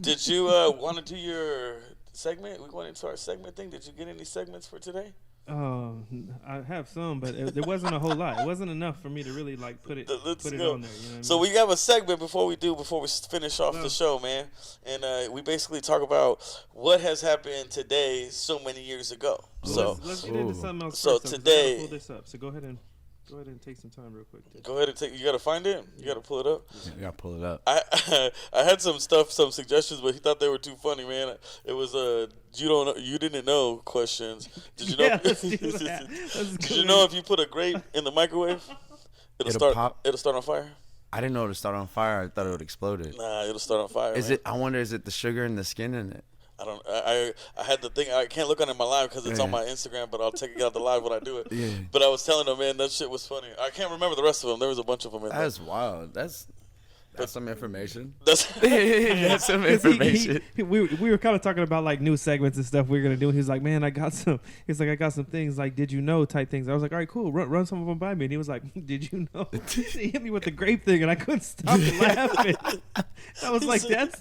Did you want to do your segment? We went into our segment thing. Did you get any segments for today? I have some, but there wasn't a whole lot. It wasn't enough for me to really like put it on there. You know what I mean? So we have a segment before we finish off the show, man. And we basically talk about what has happened today so many years ago. So let's get into something else. So first, today, pull this up. So go ahead and. Go ahead and take some time real quick. Go ahead and take. You gotta find it. You gotta pull it up. Yeah, you gotta pull it up. I had some suggestions, but he thought they were too funny, man. It was you didn't know questions. Did you know? Yeah, let's do that. Did you know if you put a grape in the microwave, it'll start pop? It'll start on fire. I didn't know it would start on fire. I thought it would explode it. Nah, it'll start on fire. Is it? I wonder. Is it the sugar and the skin in it? I don't. I had the thing. I can't look on it in my live because it's on my Instagram, but I'll take it out the live when I do it. Yeah. But I was telling them, man, that shit was funny. I can't remember the rest of them. There was a bunch of them. That's wild. That's some information. That's some information. We were kind of talking about like new segments and stuff we were gonna do. He's like, man, I got some. He's like, I got some things like, did you know type things. I was like, all right, cool. Run some of them by me. And he was like, did you know? He hit me with the grape thing, and I couldn't stop laughing. I was like, that's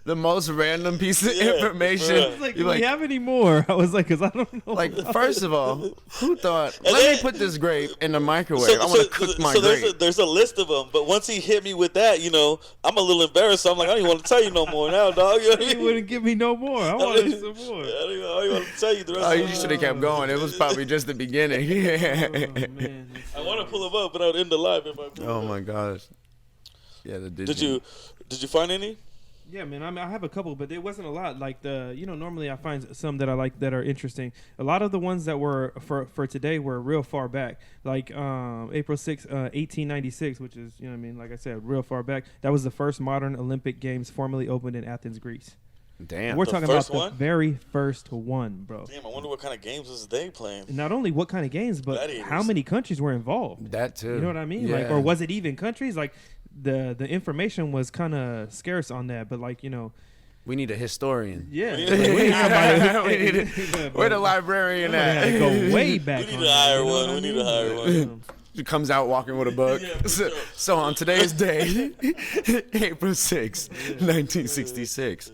the most random piece of information. I was like, do we have any more? I was like, because I don't know. Like, first of all, who thought? Let me put this grape in the microwave. I want to cook my grape. There's a list of them, but once he hit me with that, I'm a little embarrassed. So I'm like, I don't even want to tell you no more now, dog. You know what I mean? He wouldn't give me no more. I wanted some more. I don't even want to tell you the rest. You should have kept going. It was probably just the beginning. Man, I want to pull him up, but I'd end the live if I. Oh my gosh. Yeah, Did you find any? Yeah, man. I have a couple, but there wasn't a lot. Like normally I find some that I like that are interesting. A lot of the ones that were for today were real far back, like April 6, 1896, which is like I said, real far back. That was the first modern Olympic Games formally opened in Athens, Greece. Damn, we're talking about the very first one, bro. Damn, I wonder what kind of games was they playing. Not only what kind of games, but how many countries were involved. That too. You know what I mean? Yeah. Like, or was it even countries? Like, the information was kind of scarce on that, but we need a historian. Yeah, we're the librarian at. Go way back. We need to hire one. We need to hire one. He comes out walking with a book. So on today's day, April 6, 1966.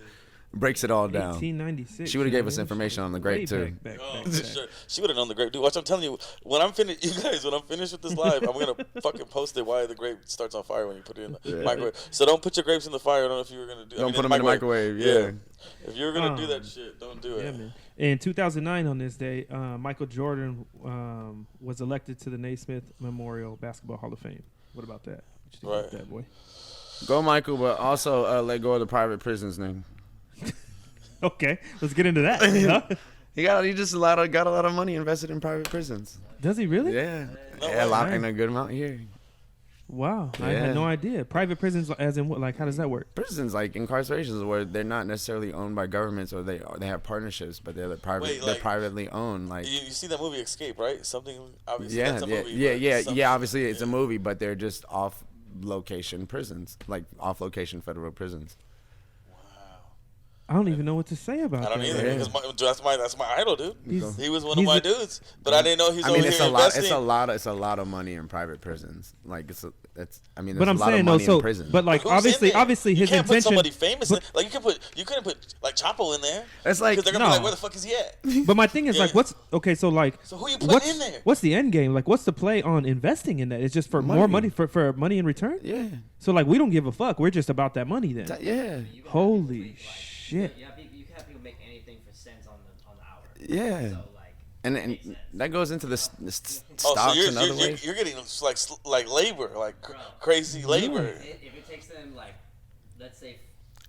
Breaks it all down. 1896. She would have gave us information on the grape too. Back, sure. She would have known the grape, dude. Watch, I'm telling you, when I'm finished, you guys, when I'm finished with this live, I'm gonna fucking post it why the grape starts on fire when you put it in the microwave. So don't put your grapes in the fire. I don't know if you were gonna do. Don't put them in the microwave. Yeah. If you're gonna do that shit, don't do it. Yeah, man. In 2009, on this day, Michael Jordan was elected to the Naismith Memorial Basketball Hall of Fame. What about that? What you think about that, boy? Go, Michael, but also let go of the private prisons name. Okay, let's get into that. Huh? He got a lot of money invested in private prisons. Does he really? Yeah, and a good amount here. Wow, I had no idea. Private prisons, as in what? Like, how does that work? Prisons, like incarcerations, where they're not necessarily owned by governments, or they have partnerships, but they're privately owned. Like you see that movie Escape, right? Something obviously. Yeah, that's a movie, yeah. Obviously, it's a movie, but they're just off-location prisons, like off-location federal prisons. I don't even know what to say about that. I don't either. Because that's my idol, dude. He was one of my dudes, but I didn't know he's over here investing. It's a lot of money in private prisons. Like there's a lot of money in prison. But like obviously his you can't intention. Put somebody famous in, like you couldn't put like Chapo in there. It's like because they're gonna be like, where the fuck is he at? But my thing is like, so who you putting in there? What's the end game? Like, what's the play on investing in that? It's just for more money for money in return. Yeah. So like, we don't give a fuck. We're just about that money then. Yeah. Holy shit. Yeah, you can have people make anything for cents on the hour. Yeah. So, and that goes into the stocks so and other ways. You're getting like labor, like crazy labor. If it takes them let's say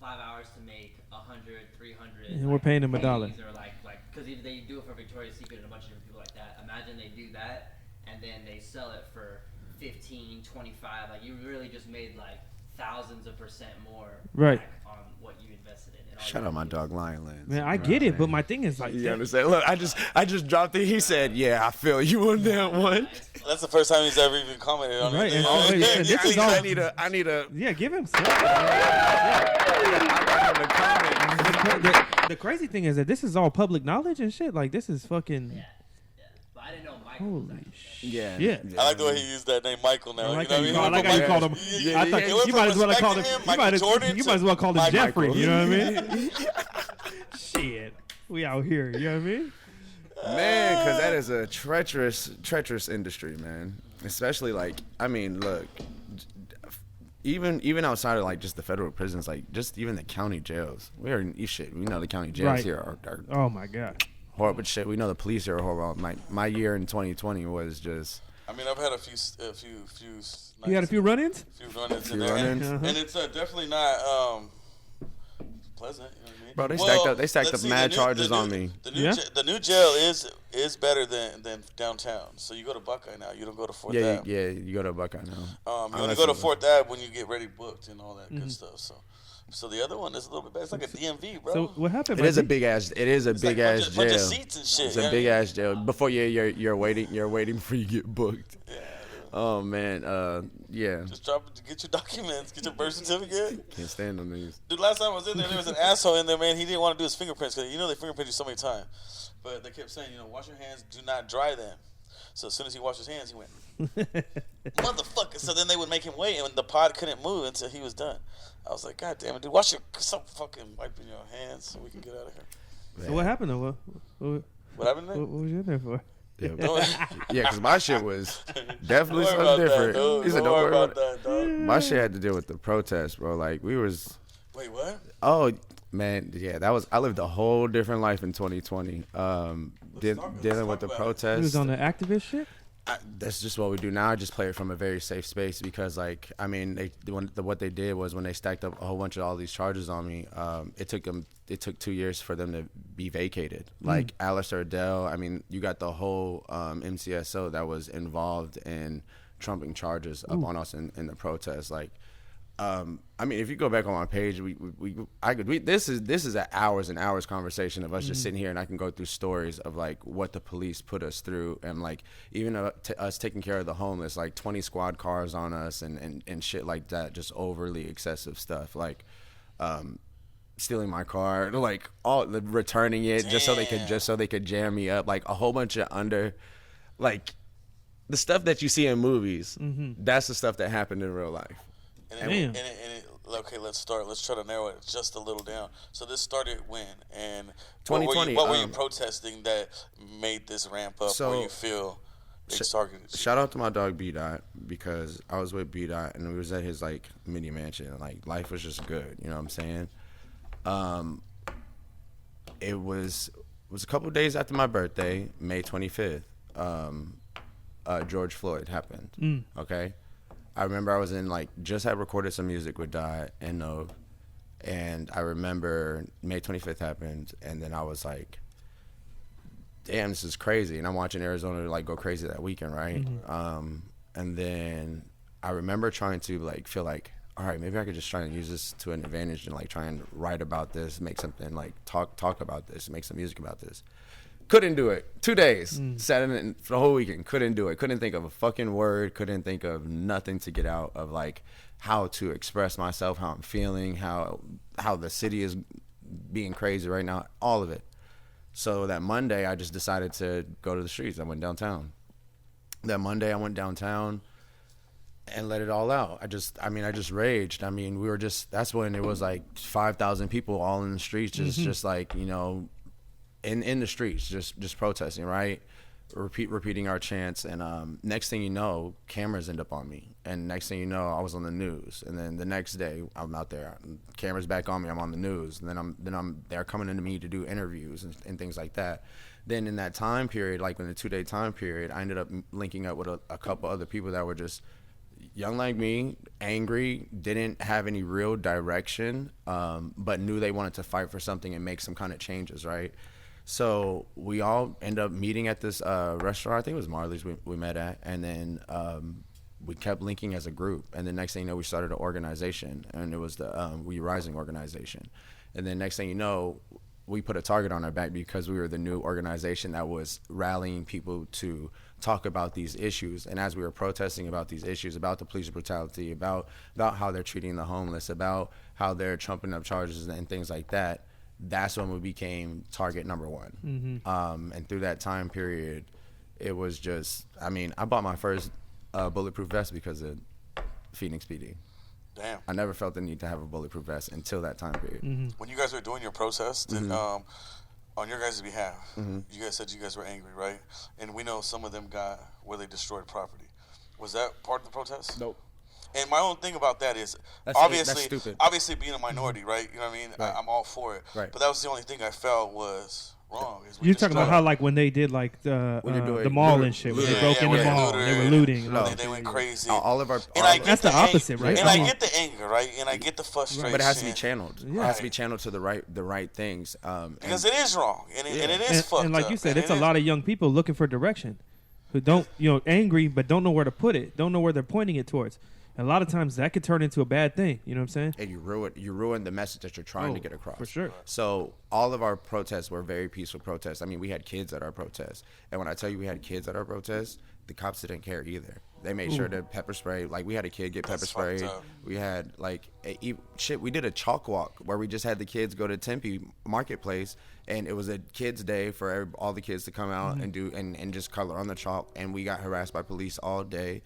5 hours to make 100, 300, and we're paying them $1. Or because if they do it for Victoria's Secret and a bunch of different people like that, imagine they do that and then they sell it for 15, 25. Like you really just made like thousands of percent more. Right. On what you invested in. Shout out my dog Lionland. Man, I get it, but my thing is like, you understand? Look, I just dropped it. He said, "Yeah, I feel you on that one." That's the first time he's ever even commented on it. I need a. Yeah, give him some. The crazy thing is that this is all public knowledge and shit. Like this is fucking. Yeah. But I didn't know Michael. Holy shit. Yeah. I like the way he used that name, Michael. Now, I like how you called him. I thought you might as well have called him. You might as well call him Jeffrey. You know what I mean? Shit, we out here. You know what I mean? Man, because that is a treacherous industry, man. Especially look, even outside of like just the federal prisons, like just even the county jails. We know the county jails here are. Oh my god. Horrible shit. We know the police are horrible. My year in 2020 was just I mean, I've had a few. You had a few run-ins. A few run-ins in there, and it's definitely not pleasant. You know what I mean? Bro, they stacked up mad charges on me. The new jail is better than downtown. So you go to Buckeye now. You don't go to Fourth Ave. Yeah, you go to Buckeye now. You only go to Fourth Ave when you get ready booked and all that good stuff. So the other one is a little bit better. It's like a DMV, bro. So what happened? It is a big ass jail. Bunch of seats and shit. It's a big ass jail. Before you're waiting before you get booked. Yeah. Oh man, yeah. Just get your documents, get your birth certificate. Can't stand on these. Dude, last time I was in there was an asshole in there, man. He didn't want to do his fingerprints because they fingerprint you so many times. But they kept saying, wash your hands, do not dry them. So as soon as he washed his hands, he went, motherfucker. So then they would make him wait, and the pod couldn't move until he was done. I was like, God damn it, dude, stop fucking wiping your hands so we can get out of here. So what happened though? What happened there? What was you in there for? Yeah, because my shit was definitely something different. He said, "Don't worry about that, dog." My shit had to deal with the protest, bro. Like we was. Wait, what? Oh man, yeah, I lived a whole different life in 2020. Dealing with the protest. He was on the activist shit. That's just what we do now. I just play it from a very safe space because, like, I mean, what they did was when they stacked up a whole bunch of all these charges on me, it took 2 years for them to be vacated. Like Alistair Adele, I mean, you got the whole MCSO that was involved in trumping charges up on us in the protest. Like, I mean, if you go back on my page, this is an hours and hours conversation of us just sitting here, and I can go through stories of like what the police put us through, and like even us taking care of the homeless, like 20 squad cars on us, and shit like that, just overly excessive stuff, like stealing my car, like returning it just so they could jam me up, like a whole bunch of like the stuff that you see in movies. That's the stuff that happened in real life. Okay, let's start. Let's try to narrow it just a little down. So this started when? And 2020. What were you protesting that made this ramp up? So, where you feel they targeted? Shout out to my dog B-Dot, because I was with B-Dot and we was at his like mini mansion, and like life was just good. You know what I'm saying? It was a couple of days after my birthday, May 25th. George Floyd happened. Okay. I remember I was just had recorded some music with Dot and Nove, and I remember May 25th happened, and then I was like, damn, this is crazy. And I'm watching Arizona like go crazy that weekend, right? And then I remember trying to like feel like, all right, maybe I could just try and use this to an advantage and like try and write about this, make something like talk about this, make some music about this. Couldn't do it. 2 days. Sat in it for the whole weekend. Couldn't do it. Couldn't think of a fucking word. Couldn't think of nothing to get out of like how to express myself, how I'm feeling, how the city is being crazy right now. All of it. So that Monday, I just decided to go to the streets. I went downtown. That Monday, I went downtown and let it all out. I just raged. I mean, that's when it was like 5,000 people all in the streets, just like, in the streets, just protesting, right? Repeating our chants, and next thing you know, cameras end up on me, and next thing you know, I was on the news, and then the next day, I'm out there, cameras back on me, I'm on the news, and then they're coming into me to do interviews and things like that. Then in that time period, like in the 2 day time period, I ended up linking up with a couple other people that were just young like me, angry, didn't have any real direction, but knew they wanted to fight for something and make some kind of changes, right? So we all end up meeting at this restaurant. I think it was Marley's we met at. And then we kept linking as a group. And then next thing you know, we started an organization. And it was the We Rising organization. And then next thing you know, we put a target on our back because we were the new organization that was rallying people to talk about these issues. And as we were protesting about these issues, about the police brutality, about how they're treating the homeless, about how they're trumping up charges and things like that, that's when we became target number one. And through that time period, it was just, I bought my first bulletproof vest because of Phoenix PD. Damn. I never felt the need to have a bulletproof vest until that time period. When you guys were doing your protest, and, on your guys' behalf, you guys said you guys were angry, right? And we know some of them got where they destroyed property. Was that part of the protest? Nope. And my own thing about that is, that's obviously being a minority, right? You know what I mean? Right. I'm all for it. Right. But that was the only thing I felt was wrong. You're talking about how like when they did like the mall and shit, when they broke in the mall, they were looting. They went crazy. All of our that's the opposite, right? And I get the anger, right? And I get the frustration. But it has to be channeled. It has to be channeled to the right things. Because it is wrong, and it is fucked up. And like you said, it's a lot of young people looking for direction, who don't, angry but don't know where to put it, don't know where they're pointing it towards. And a lot of times that could turn into a bad thing. You know what I'm saying? And you ruin the message that you're trying to get across. For sure. So all of our protests were very peaceful protests. I mean, we had kids at our protests. And when I tell you we had kids at our protests, the cops didn't care either. They made sure to pepper spray. Like, we had a kid get pepper sprayed. We had, we did a chalk walk where we just had the kids go to Tempe Marketplace. And it was a kids' day for all the kids to come out and do and just color on the chalk. And we got harassed by police all day.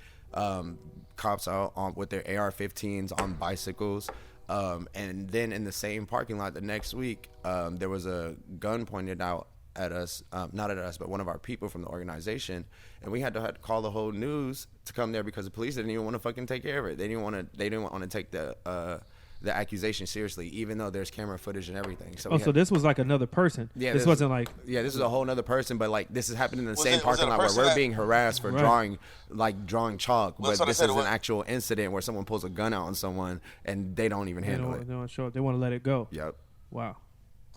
Cops out with their AR-15s on bicycles, and then in the same parking lot the next week, there was a gun pointed out at us, not at us, but one of our people from the organization, and we had to call the whole news to come there because the police didn't even want to fucking take care of it. They didn't want to take the accusation seriously, even though there's camera footage and everything. So so this was like another person. Yeah, this wasn't like. Yeah, this is a whole other person, but like this is happening in the same parking lot where we're being harassed for drawing chalk, but this is an actual incident where someone pulls a gun out on someone and they don't even handle it. They don't show up. They want to let it go. Yep. Wow.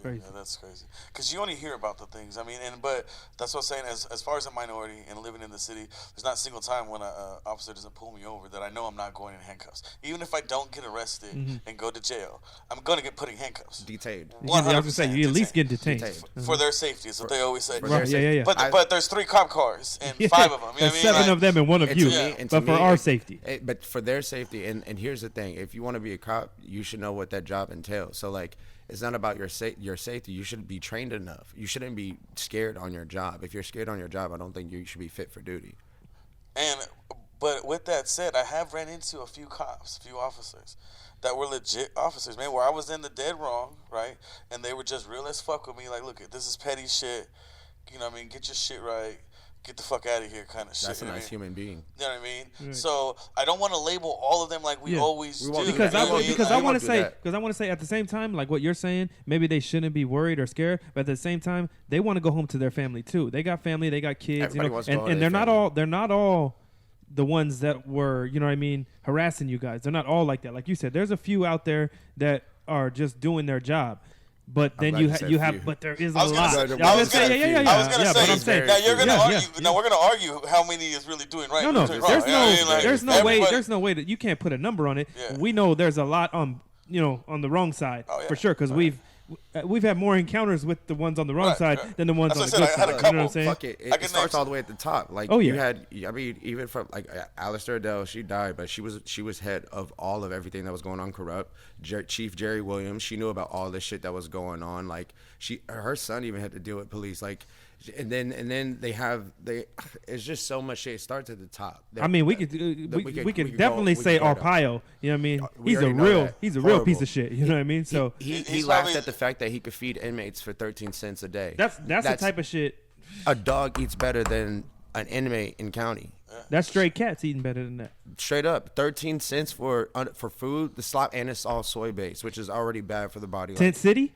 Crazy. Yeah, that's crazy. Because you only hear about the things. I mean, but that's what I'm saying. As far as a minority and living in the city, there's not a single time when an officer doesn't pull me over that I know I'm not going in handcuffs. Even if I don't get arrested and go to jail, I'm going to get put in handcuffs. Detained. I was going to say, you at least get detained. For their safety is what they always say. Right, yeah. But there's 3 cop cars and 5 of them. You know there's 7 of them and 1 of you. But for our safety. But for their safety. And here's the thing. If you want to be a cop, you should know what that job entails. So, like, it's not about your safety. You should be trained enough. You shouldn't be scared on your job. If you're scared on your job, I don't think you should be fit for duty. But with that said, I have ran into a few officers that were legit officers, man, where I was in the dead wrong, right? And they were just real as fuck with me. Like, look, this is petty shit. You know what I mean? Get your shit right. Get the fuck out of here kind of shit. That's a nice human being. You know what I mean? Right. So I don't want to label all of them like we always do. Because I want to say at the same time, like what you're saying, maybe they shouldn't be worried or scared, but at the same time, they want to go home to their family too. They got family, they got kids, and they're not all the ones that were, you know what I mean, harassing you guys. They're not all like that. Like you said, there's a few out there that are just doing their job. But then but there is a lot. I was gonna say. Now you're gonna argue. Now we're gonna argue how many is really doing right. No. There's no way that you can't put a number on it. Yeah. We know there's a lot on the wrong side for sure because we've had more encounters with the ones on the wrong side than the ones on the good side. You know what I'm saying? Fuck it. It starts all the way at the top. Like you had, I mean, even from like Alistair Adele, she died, but she was head of all of everything that was going on corrupt. Chief Jerry Williams, she knew about all this shit that was going on. Like her son even had to deal with police. Like, and then it's just so much shit. It starts at the top. I mean, we could definitely say Arpaio. You know what I mean? He's a real piece of shit. You know what I mean? So he laughed at the fact that he could feed inmates for 13 cents a day. That's the type of shit. A dog eats better than an inmate in county. That's stray cats eating better than that. Straight up, 13 cents for food, the slop, and it's all soy based, which is already bad for the body. Tent City.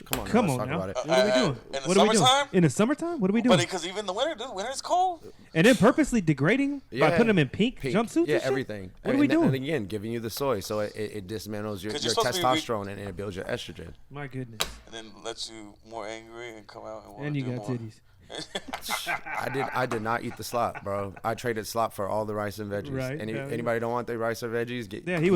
Come on now. What are we doing? In the summertime? What are we doing? Because even the winter, winter is cold. And then purposely degrading by putting them in pink jumpsuits? Yeah, everything. What are we doing? And again, giving you the soy, so it dismantles your testosterone and it builds your estrogen. My goodness. And then lets you more angry and come out and want to do more. And you got titties. I did not eat the slop, bro. I traded slop for all the rice and veggies. Right, anybody don't want their rice or veggies?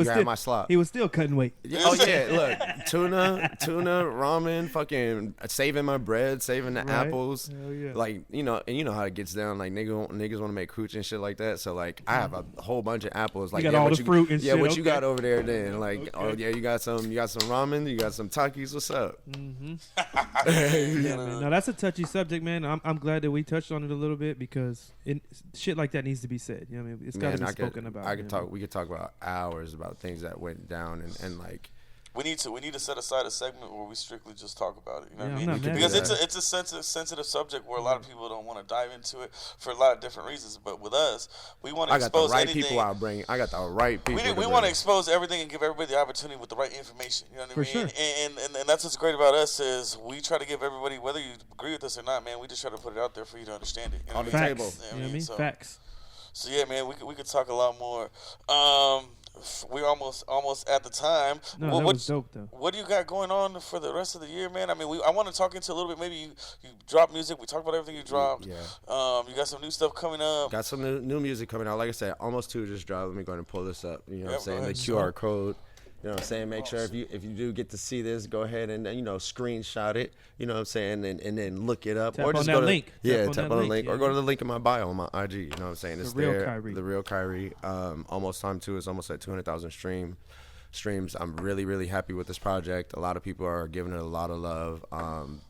Grab my slop. He was still cutting weight. Oh yeah, look, tuna, ramen, fucking saving my bread, saving the apples. Hell yeah. Like and you know how it gets down. Like niggas want to make cooch and shit like that. So like I have a whole bunch of apples. Like you got all the fruit and shit. Yeah, what you got over there then? Like oh yeah, you got some ramen, you got some Takis. What's up? Mm-hmm. Man. Now that's a touchy subject, man. I'm glad that we touched on it a little bit because shit like that needs to be said. You know what I mean? It's got to be spoken about. We could talk about hours about things that went down and like We need to set aside a segment where we strictly just talk about it. You know what I mean? Because it's a sensitive subject where a lot of people don't want to dive into it for a lot of different reasons. But with us, we want to expose anything. I got the right people. We want to expose everything and give everybody the opportunity with the right information. You know what I mean? Sure. And that's what's great about us is we try to give everybody, whether you agree with us or not, man, we just try to put it out there for you to understand it. You know on the Facts. table. You know what I mean? Facts. So yeah, man, we could talk a lot more. We're almost at the time. No, that was dope though. What do you got going on for the rest of the year, man? I mean, I want to talk into a little bit. Maybe you drop music. We talk about everything you dropped. Yeah. You got some new stuff coming up. Got some new music coming out. Like I said, almost 2 just dropped. Let me go ahead and pull this up. You know what I'm saying? The QR code. You know what I'm saying? Make sure if you do get to see this, go ahead and screenshot it. You know what I'm saying? And then look it up. Tap or just on go that to link. tap on the link. Or go to the link in my bio on my IG. You know what I'm saying? It's Real there. Khiry. The Real Khiry. Almost time 2 is almost at 200,000 streams. I'm really, really happy with this project. A lot of people are giving it a lot of love.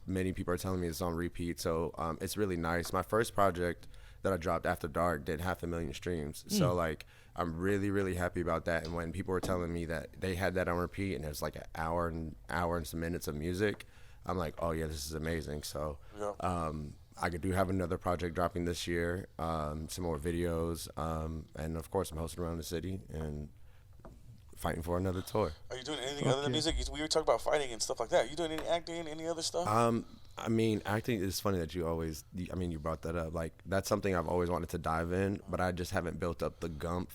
Many people are telling me it's on repeat. So it's really nice. My first project that I dropped after dark did 500,000 streams. So like I'm really, really happy about that. And when people were telling me that they had that on repeat and it was like an hour and some minutes of music, I'm like, oh yeah, this is amazing. So I do have another project dropping this year, some more videos, and of course I'm hosting around the city and fighting for another tour. Are you doing anything other than music? We were talking about fighting and stuff like that. Are you doing any acting, any other stuff? I mean, acting is funny that you brought that up. Like, that's something I've always wanted to dive in, but I just haven't built up the gumph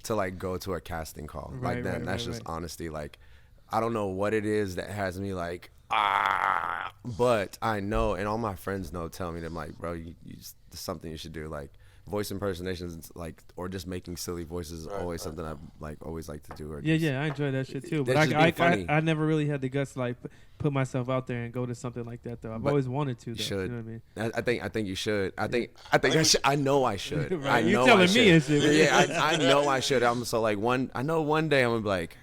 to, like, go to a casting call. That's just honesty. Like, I don't know what it is that has me, like, but I know, and all my friends know, tell me, they're like, bro, it's something you should do. Like, voice impersonations, like, or just making silly voices is always something I've always liked to do. Or I enjoy that shit too. But I never really had the guts to like put myself out there and go to something like that though. I've always wanted to. Though, you should. You know what I mean? I think you should. I think I know I should. Right. You telling me and shit. Yeah, I know I should. I'm so like one day I'm gonna be like,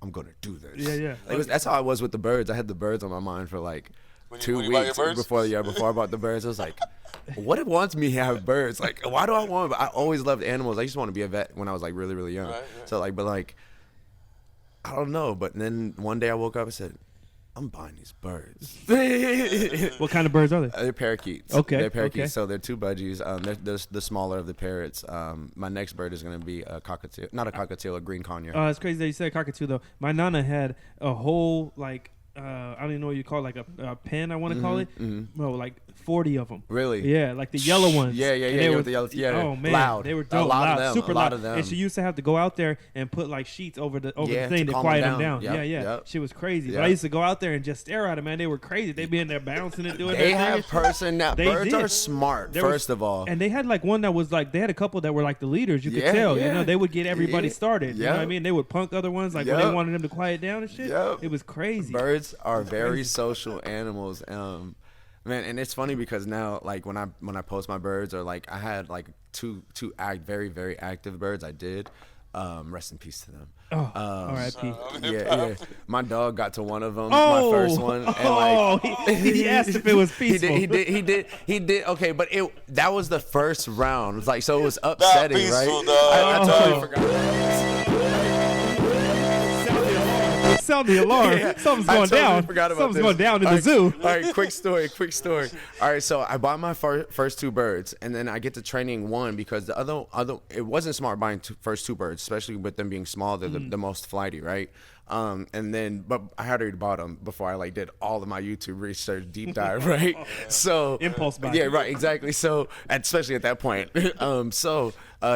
I'm gonna do this. Yeah. Like, that's how I was with the birds. I had the birds on my mind for like 2 weeks before I bought the birds. I was like, what if wants me to have birds? Like, why do I want? I always loved animals. I used to want to be a vet when I was like really, really young. Right. So like, but like, I don't know. But then one day I woke up and said, I'm buying these birds. What kind of birds are they? They're parakeets. Okay. They're parakeets. So they're 2 budgies. They're the smaller of the parrots. My next bird is going to be a cockatiel. Not a cockatiel, a green conure. It's crazy that you said cockatoo though. My nana had a whole like I don't even know what you call it, like a pen, I want to call it. Bro, like 40 of them. Really? Yeah, like the yellow ones. Yeah. Oh man, loud. They were dope, loud, super loud. And she used to have to go out there and put like sheets over the thing to quiet them down. Yep. She was crazy. But I used to go out there and just stare at them, man. They were crazy. They'd be in there bouncing and doing. They have personality. Birds are smart. First of all, and they had like one that was like they had a couple that were like the leaders. You could tell. You know, they would get everybody started. You know what I mean? They would punk other ones like when they wanted them to quiet down and shit. It was crazy. Birds are very social animals. Man, and it's funny because now, like when I post my birds, or like I had like two very, very active birds. I did. Rest in peace to them. R.I.P. Yeah. My dog got to one of them. My first one. And he asked if it was peaceful. He did. Okay, but that was the first round. It's like, so it was upsetting, peaceful, right? Dog. I totally forgot. Sound the alarm. Something's going down. Something's going down in the zoo. All right, quick story. All right, so I bought my first 2 birds, and then I get to training one because the other it wasn't smart buying first 2 birds, especially with them being small. They're the most flighty, right? But I had already bought them before I like did all of my YouTube research, deep dive, right? So impulse buy. Yeah, right, exactly. So especially at that point,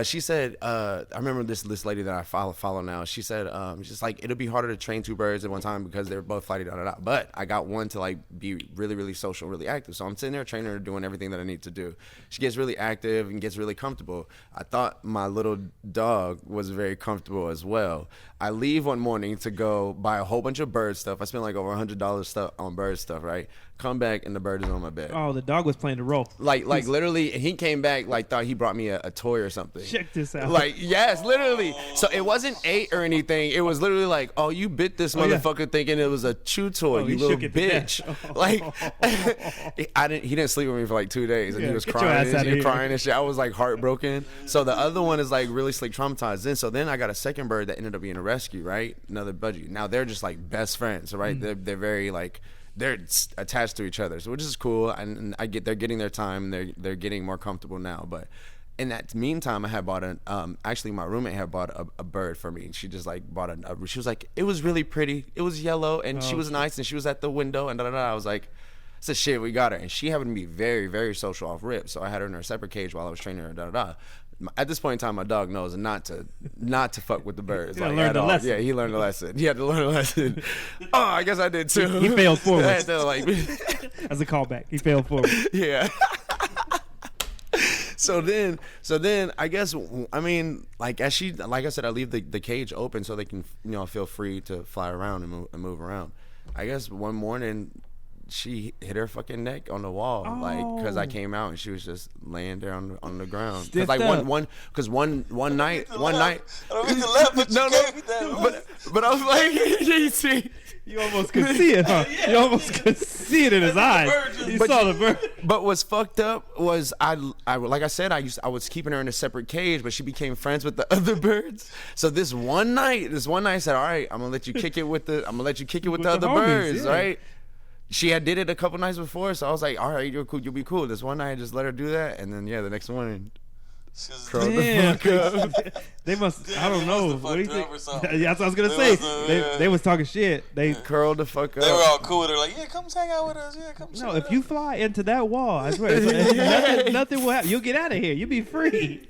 she said, I remember this lady that I follow now. She said, just like it'll be harder to train 2 birds at one time because they're both flighty, but I got one to like be really, really social, really active. So I'm sitting there training her, doing everything that I need to do. She gets really active and gets really comfortable. I thought my little dog was very comfortable as well. I leave one morning to go buy a whole bunch of bird stuff. I spent like over $100 stuff on bird stuff, right? Come back and the bird is on my bed. Oh, the dog was playing the role. Like literally, he came back like thought he brought me a toy or something. Check this out. Like, yes, literally. So it wasn't ate or anything. It was literally like, oh, you bit this motherfucker thinking it was a chew toy, you little bitch. Like, he didn't sleep with me for like 2 days, and he was crying and shit. I was like heartbroken. So the other one is like really like traumatized. Then I got a second bird that ended up being a rescue, right? Another budgie. Now they're just like best friends, right? They're very like. They're attached to each other, so which is cool, and they're getting their time. They're getting more comfortable now. But in that meantime, I had bought actually my roommate had bought a bird for me. She just like bought she was like, it was really pretty. It was yellow, and she was nice, and she was at the window, and I was like, I said, shit, we got her, and she happened to be very, very social off rip. So I had her in her separate cage while I was training her. At this point in time, my dog knows not to fuck with the birds. Like, learned a lesson. Yeah, he learned a lesson. He had to learn a lesson. Oh, I guess I did too. He failed forward. As a callback, he failed forward. Yeah. So then I guess, I mean, like I said, I leave the cage open so they can feel free to fly around and move around. I guess one morning she hit her fucking neck on the wall, because I came out and she was just laying there on the ground. Cause like one night. I don't mean to laugh, but you gave me that. But I was like, you see. You almost could see it, huh? Yeah. You almost could see it in his eyes. You saw the bird. But what's fucked up was I like I said, I was keeping her in a separate cage, but she became friends with the other birds. So this one night I said, all right, I'm gonna let you kick it with the other homies, birds, yeah. Right? She had did it a couple nights before, so I was like, all right, you're cool, you'll be cool. This one night I just let her do that, and then the next morning curled the fuck up. They must, I don't know. What do you think? Yeah, that's what I was gonna say. They was talking shit. They curled the fuck up. They were all cool. They're like, yeah, come hang out with us. Yeah, come. No, if you fly into that wall, I swear, nothing will happen. You'll get out of here. You'll be free.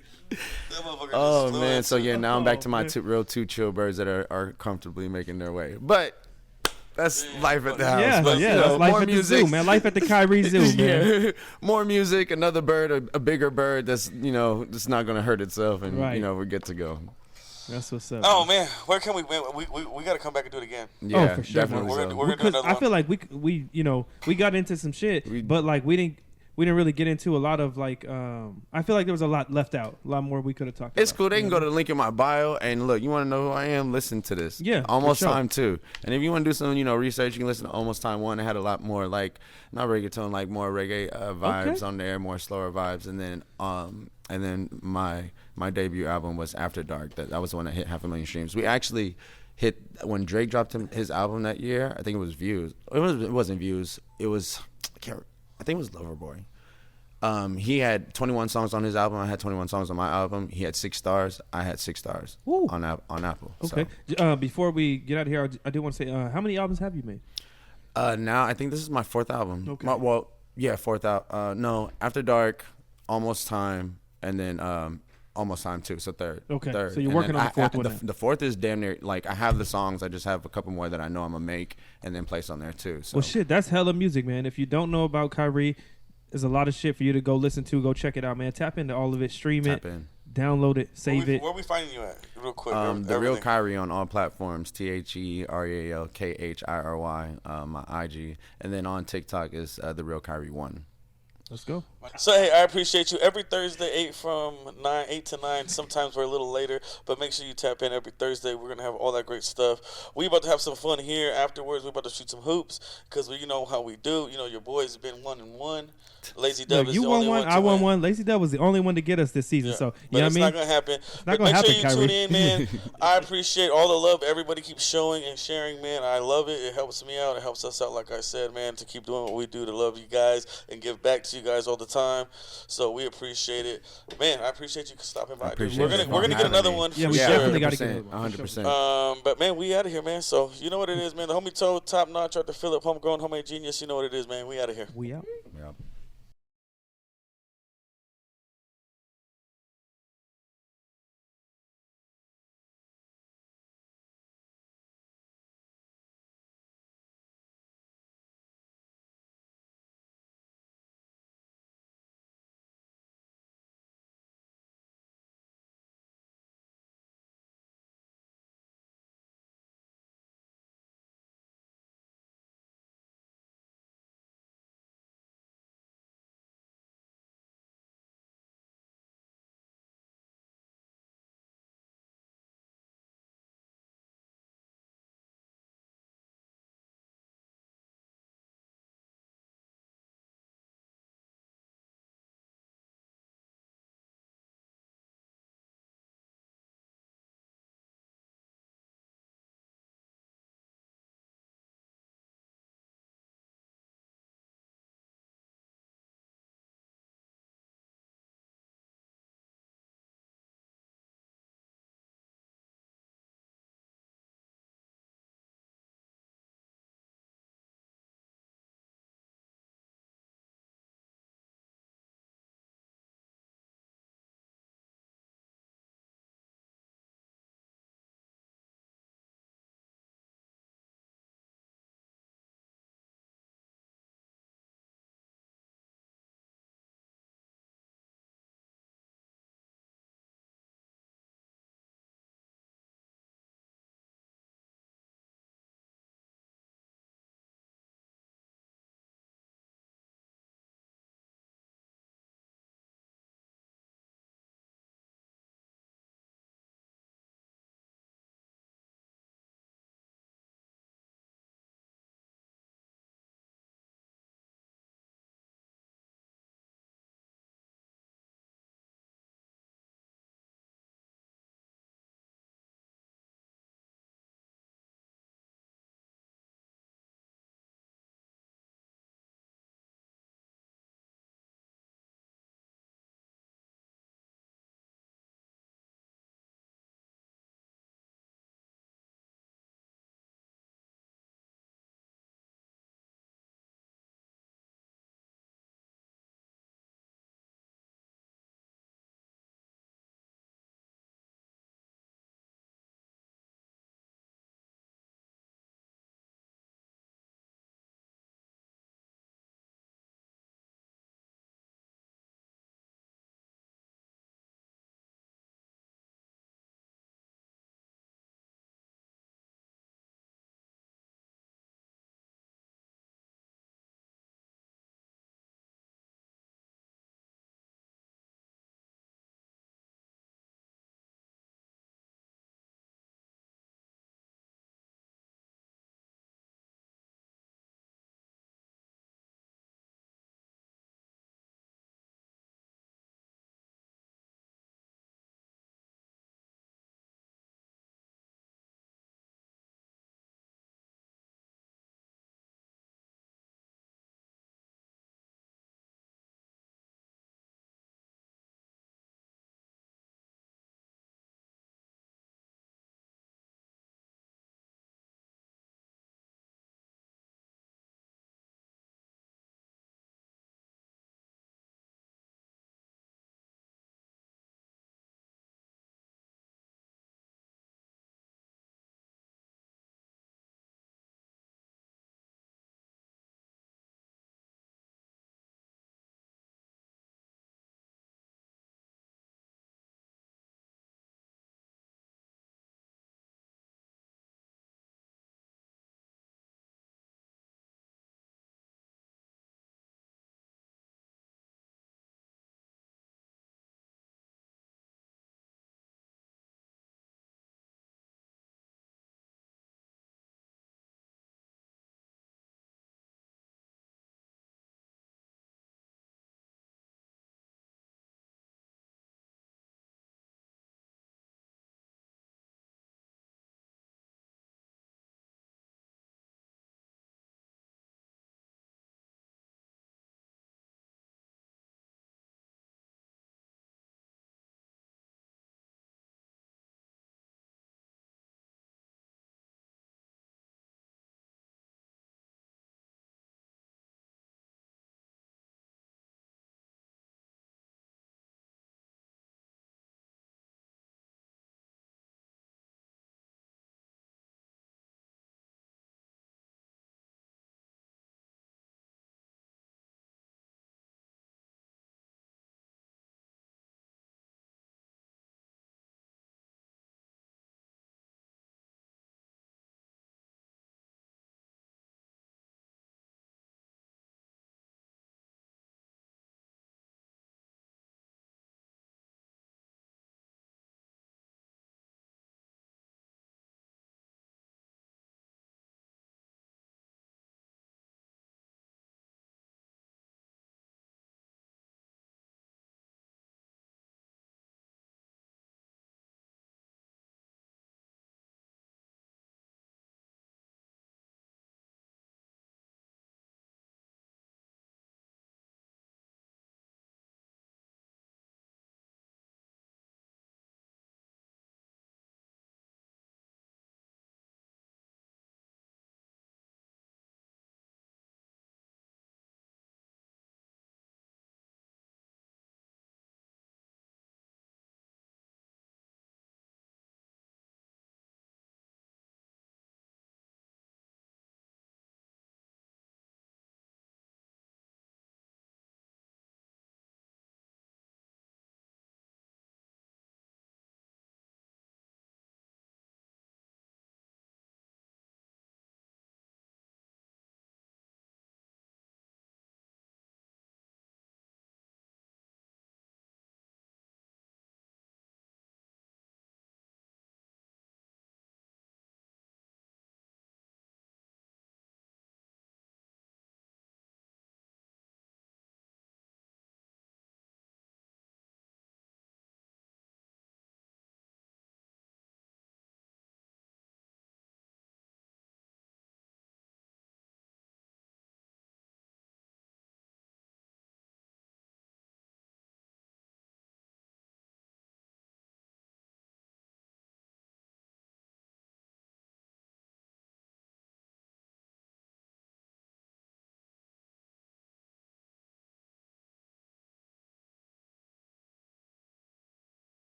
Oh man, so now I'm back to my real two chill birds that are comfortably making their way, but. That's life at the house. Yeah, but, that's life at the zoo, man. Life at the Khiry Zoo, man. Yeah. More music, another bird, a bigger bird that's that's not gonna hurt itself, and we're good to go. That's what's up. Oh man, where can we got to come back and do it again? Yeah, for sure. definitely. We're gonna do another one. I feel like we got into some shit, but like we didn't really get into a lot of like I feel like there was a lot left out, a lot more we could have talked about. It's cool. They can go to the link in my bio and look. You want to know who I am? Listen to this. Yeah, Almost Time 2. And if you want to do some research, you can listen to Almost Time 1. It had a lot more like not reggaeton, like more reggae vibes on there, more slower vibes, and then my debut album was After Dark. That was the one that hit 500,000 streams. We actually hit when Drake dropped his album that year. I think it was Views. It wasn't Views. It was I think it was Loverboy. He had 21 songs on his album. I had 21 songs on my album. He had 6 stars. I had 6 stars on Apple. Okay. So. Before we get out of here, I do want to say, how many albums have you made? Now I think this is my 4th album. Okay. 4th album. No, After Dark, Almost Time, and then Almost Time 2. So third. Okay. Third. So you're working on the 4th one. The 4th is damn near like I have the songs. I just have a couple more that I know I'm gonna make and then place on there too. So. Well, shit, that's hella music, man. If you don't know about Khiry, there's a lot of shit for you to go listen to. Go check it out, man. Tap into all of it. Stream it. Download it. Save it. Where we finding you at? Real quick. The Real Khiry on all platforms. TheRealKhiry. My IG, and then on TikTok is the Real Khiry 1. Let's go. So hey, I appreciate you. Every Thursday, 8 to 9. Sometimes we're a little later, but make sure you tap in every Thursday. We're gonna have all that great stuff. We about to have some fun here. Afterwards, we're about to shoot some hoops because you know how we do. Your boys have been 1-1. Lazy Dub is the only one. I won one. Lazy Dub was the only one to get us this season. Yeah. So you know what I mean? It's not gonna happen. But make sure you tune in, man. I appreciate all the love everybody keeps showing and sharing, man. I love it. It helps me out. It helps us out, like I said, man, to keep doing what we do, to love you guys and give back to you guys all the time. So we appreciate it, man. I appreciate you stopping by. We're gonna get another one. Yeah, we definitely got to get another one. 100%. But man, we out of here, man. So you know what it is, man. The homie Toe, top notch, Arthur Phillip, homegrown, homemade genius. You know what it is, man. We out of here. We out. Yeah.